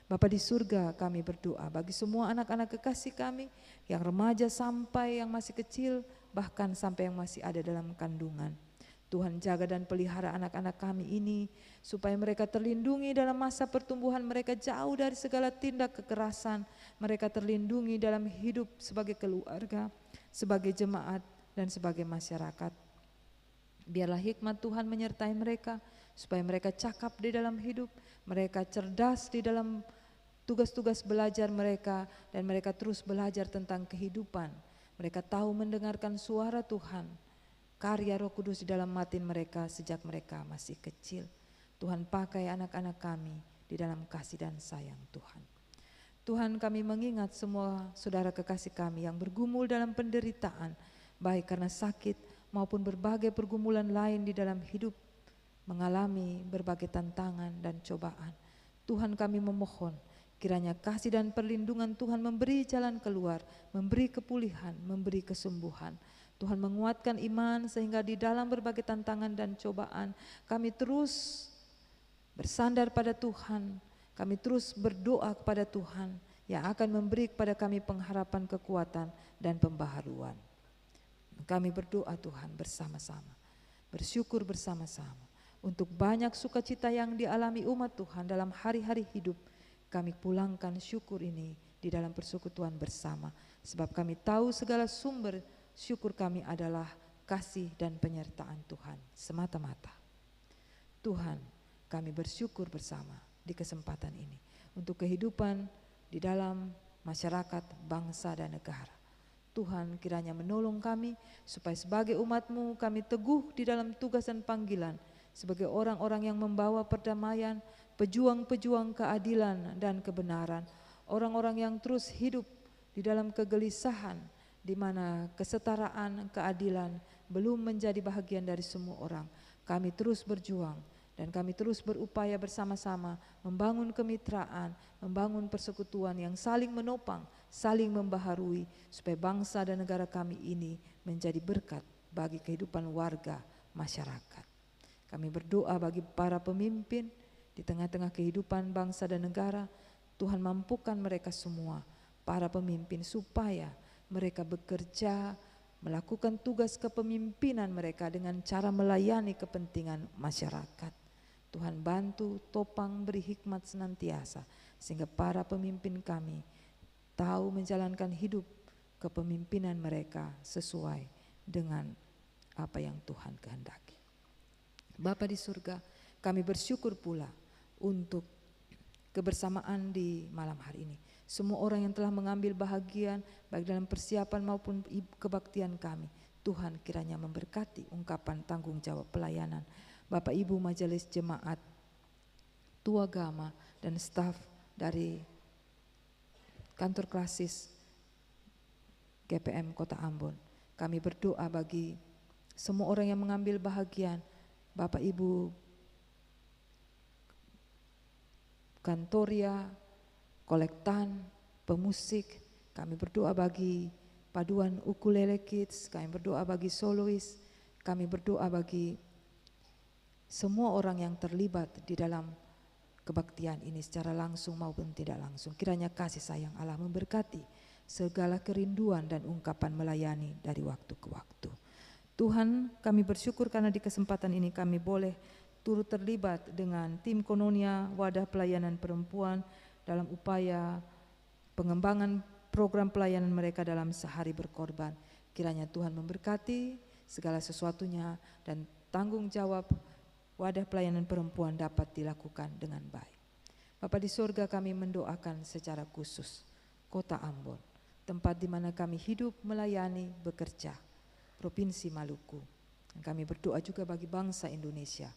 Bapa di surga, kami berdoa bagi semua anak-anak kekasih kami, yang remaja sampai yang masih kecil, bahkan sampai yang masih ada dalam kandungan. Tuhan, jaga dan pelihara anak-anak kami ini, supaya mereka terlindungi dalam masa pertumbuhan mereka, jauh dari segala tindak kekerasan. Mereka terlindungi dalam hidup sebagai keluarga, sebagai jemaat, dan sebagai masyarakat. Biarlah hikmat Tuhan menyertai mereka, supaya mereka cakap di dalam hidup, mereka cerdas di dalam tugas-tugas belajar mereka, dan mereka terus belajar tentang kehidupan. Mereka tahu mendengarkan suara Tuhan, karya Roh Kudus di dalam batin mereka sejak mereka masih kecil. Tuhan, pakai anak-anak kami di dalam kasih dan sayang Tuhan. Tuhan, kami mengingat semua saudara kekasih kami yang bergumul dalam penderitaan, baik karena sakit maupun berbagai pergumulan lain di dalam hidup, mengalami berbagai tantangan dan cobaan. Tuhan, kami memohon kiranya kasih dan perlindungan Tuhan memberi jalan keluar, memberi kepulihan, memberi kesembuhan. Tuhan, menguatkan iman sehingga di dalam berbagai tantangan dan cobaan kami terus bersandar pada Tuhan, kami terus berdoa kepada Tuhan yang akan memberi kepada kami pengharapan, kekuatan, dan pembaharuan. Kami berdoa Tuhan bersama-sama, bersyukur bersama-sama untuk banyak sukacita yang dialami umat Tuhan dalam hari-hari hidup. Kami pulangkan syukur ini di dalam persekutuan bersama, sebab kami tahu segala sumber syukur kami adalah kasih dan penyertaan Tuhan semata-mata. Tuhan, kami bersyukur bersama di kesempatan ini untuk kehidupan di dalam masyarakat, bangsa, dan negara. Tuhan, kiranya menolong kami supaya sebagai umat-Mu kami teguh di dalam tugas dan panggilan sebagai orang-orang yang membawa perdamaian, pejuang-pejuang keadilan dan kebenaran, orang-orang yang terus hidup di dalam kegelisahan, di mana kesetaraan, keadilan belum menjadi bahagian dari semua orang. Kami terus berjuang dan kami terus berupaya bersama-sama membangun kemitraan, membangun persekutuan yang saling menopang, saling membaharui, supaya bangsa dan negara kami ini menjadi berkat bagi kehidupan warga masyarakat. Kami berdoa bagi para pemimpin di tengah-tengah kehidupan bangsa dan negara. Tuhan, mampukan mereka semua, para pemimpin, supaya mereka bekerja, melakukan tugas kepemimpinan mereka dengan cara melayani kepentingan masyarakat. Tuhan, bantu, topang, beri hikmat senantiasa, sehingga para pemimpin kami tahu menjalankan hidup kepemimpinan mereka sesuai dengan apa yang Tuhan kehendaki. Bapa di surga, kami bersyukur pula untuk kebersamaan di malam hari ini. Semua orang yang telah mengambil bahagian baik dalam persiapan maupun kebaktian kami, Tuhan kiranya memberkati ungkapan tanggung jawab pelayanan Bapak Ibu Majelis Jemaat, Tua Gama dan staf dari kantor klasis GPM Kota Ambon. Kami berdoa bagi semua orang yang mengambil bahagian, Bapak Ibu Kantoria, kolektan, pemusik. Kami berdoa bagi paduan ukulele kids, kami berdoa bagi solois, kami berdoa bagi semua orang yang terlibat di dalam kebaktian ini secara langsung maupun tidak langsung. Kiranya kasih sayang Allah memberkati segala kerinduan dan ungkapan melayani dari waktu ke waktu. Tuhan, kami bersyukur karena di kesempatan ini kami boleh turut terlibat dengan tim Kononia Wadah Pelayanan Perempuan dalam upaya pengembangan program pelayanan mereka dalam sehari berkorban. Kiranya Tuhan memberkati segala sesuatunya dan tanggung jawab Wadah Pelayanan Perempuan dapat dilakukan dengan baik. Bapa di surga, kami mendoakan secara khusus Kota Ambon, tempat di mana kami hidup, melayani, bekerja, Provinsi Maluku. Dan kami berdoa juga bagi bangsa Indonesia,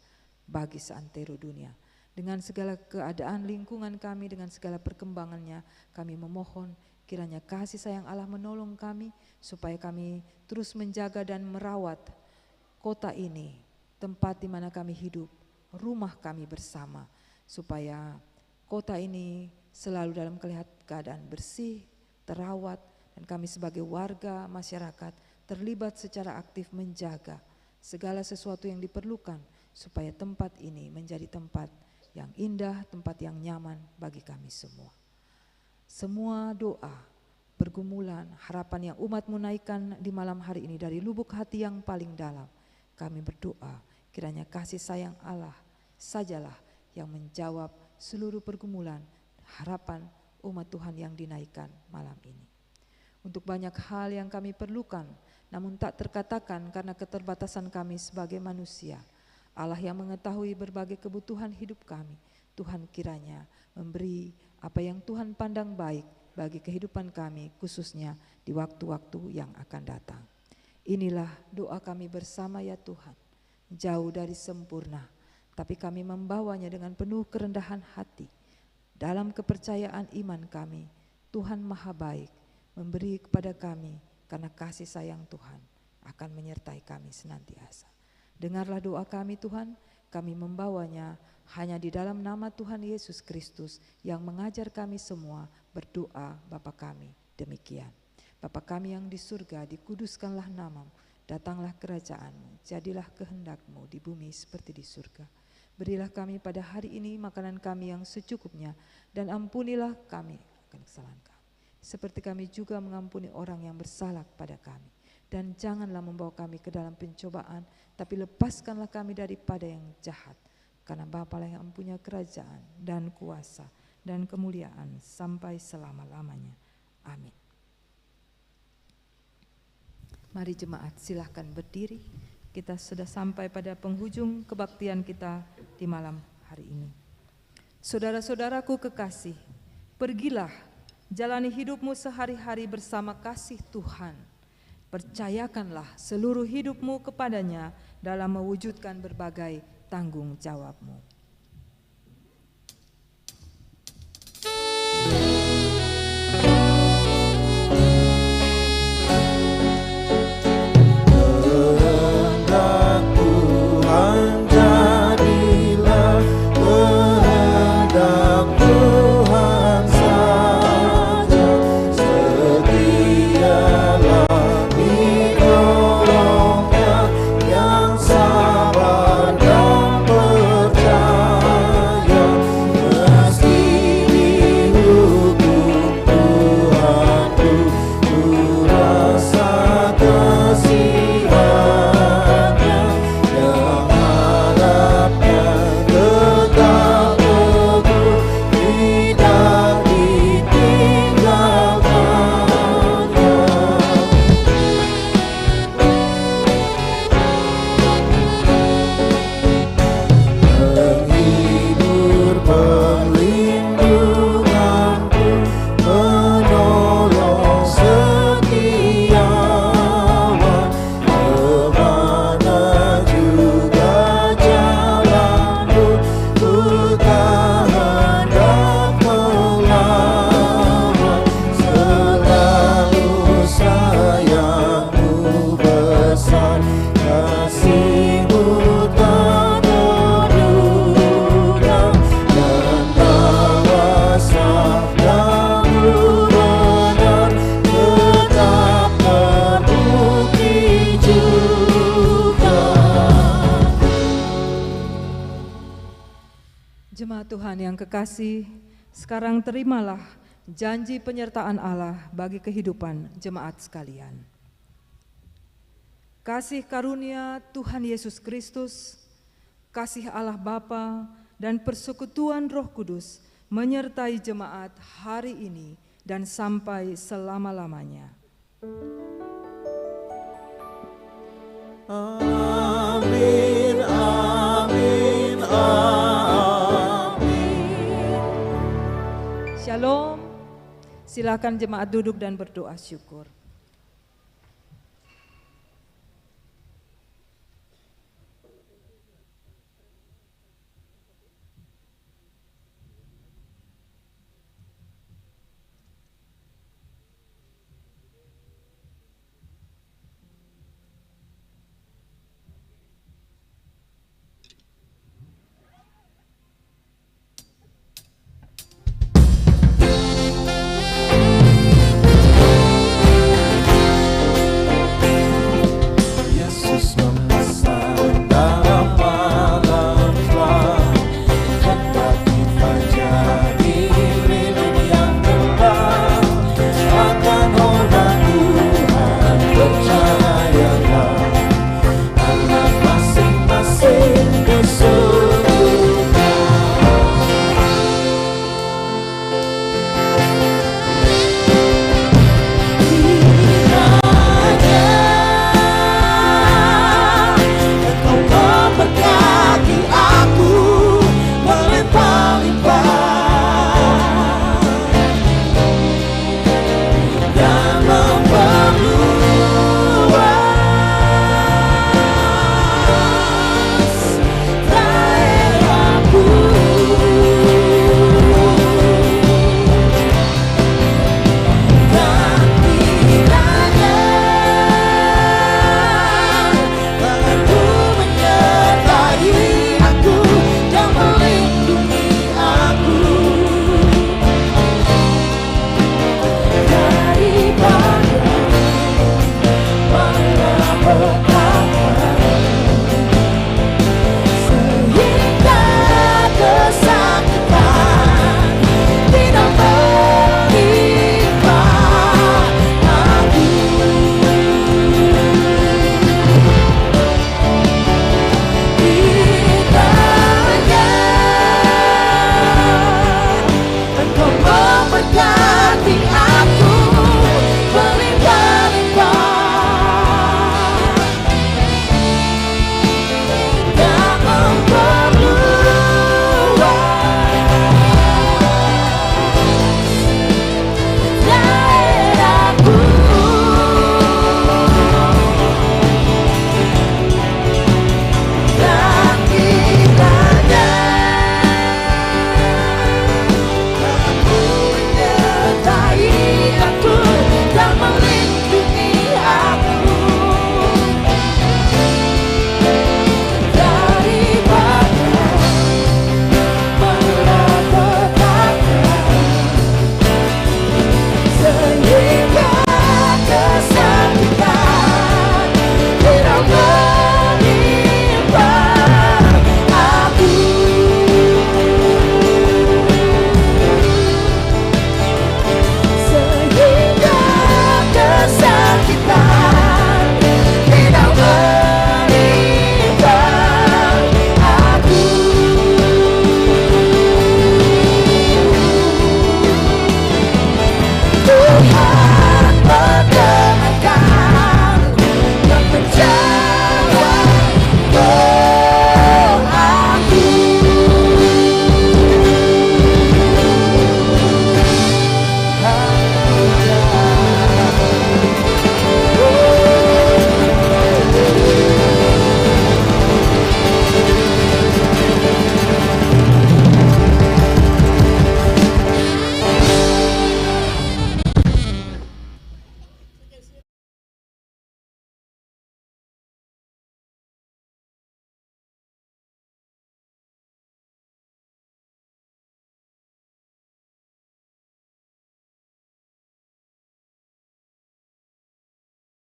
bagi seantero dunia. Dengan segala keadaan lingkungan kami, dengan segala perkembangannya, kami memohon kiranya kasih sayang Allah menolong kami supaya kami terus menjaga dan merawat kota ini, tempat di mana kami hidup, rumah kami bersama, supaya kota ini selalu dalam keadaan bersih, terawat, dan kami sebagai warga masyarakat terlibat secara aktif menjaga segala sesuatu yang diperlukan supaya tempat ini menjadi tempat yang indah, tempat yang nyaman bagi kami semua. Semua doa, pergumulan, harapan yang umat menaikkan di malam hari ini dari lubuk hati yang paling dalam, kami berdoa kiranya kasih sayang Allah sajalah yang menjawab seluruh pergumulan, harapan umat Tuhan yang dinaikkan malam ini. Untuk banyak hal yang kami perlukan, namun tak terkatakan karena keterbatasan kami sebagai manusia, Allah yang mengetahui berbagai kebutuhan hidup kami, Tuhan kiranya memberi apa yang Tuhan pandang baik bagi kehidupan kami, khususnya di waktu-waktu yang akan datang. Inilah doa kami bersama ya Tuhan, jauh dari sempurna, tapi kami membawanya dengan penuh kerendahan hati. Dalam kepercayaan iman kami, Tuhan Maha Baik memberi kepada kami karena kasih sayang Tuhan akan menyertai kami senantiasa. Dengarlah doa kami Tuhan, kami membawanya hanya di dalam nama Tuhan Yesus Kristus yang mengajar kami semua berdoa Bapa kami demikian. Bapa kami yang di surga, dikuduskanlah namamu, datanglah kerajaanmu, jadilah kehendakmu di bumi seperti di surga. Berilah kami pada hari ini makanan kami yang secukupnya, dan ampunilah kami akan kesalahan kami, seperti kami juga mengampuni orang yang bersalah kepada kami. Dan janganlah membawa kami ke dalam pencobaan, tapi lepaskanlah kami daripada yang jahat. Karena Bapalah yang mempunyai kerajaan dan kuasa dan kemuliaan sampai selama-lamanya. Amin. Mari jemaat silahkan berdiri. Kita sudah sampai pada penghujung kebaktian kita di malam hari ini. Saudara-saudaraku kekasih, pergilah, jalani hidupmu sehari-hari bersama kasih Tuhan. Percayakanlah seluruh hidupmu kepadanya dalam mewujudkan berbagai tanggung jawabmu. Yang sabar dan percaya. Jemaat Tuhan yang kekasih, sekarang terimalah janji penyertaan Allah bagi kehidupan jemaat sekalian. Kasih karunia Tuhan Yesus Kristus, kasih Allah Bapa, dan persekutuan Roh Kudus menyertai jemaat hari ini dan sampai selama-lamanya. Amin, amin, amin. Shalom. Silakan jemaat duduk dan berdoa syukur.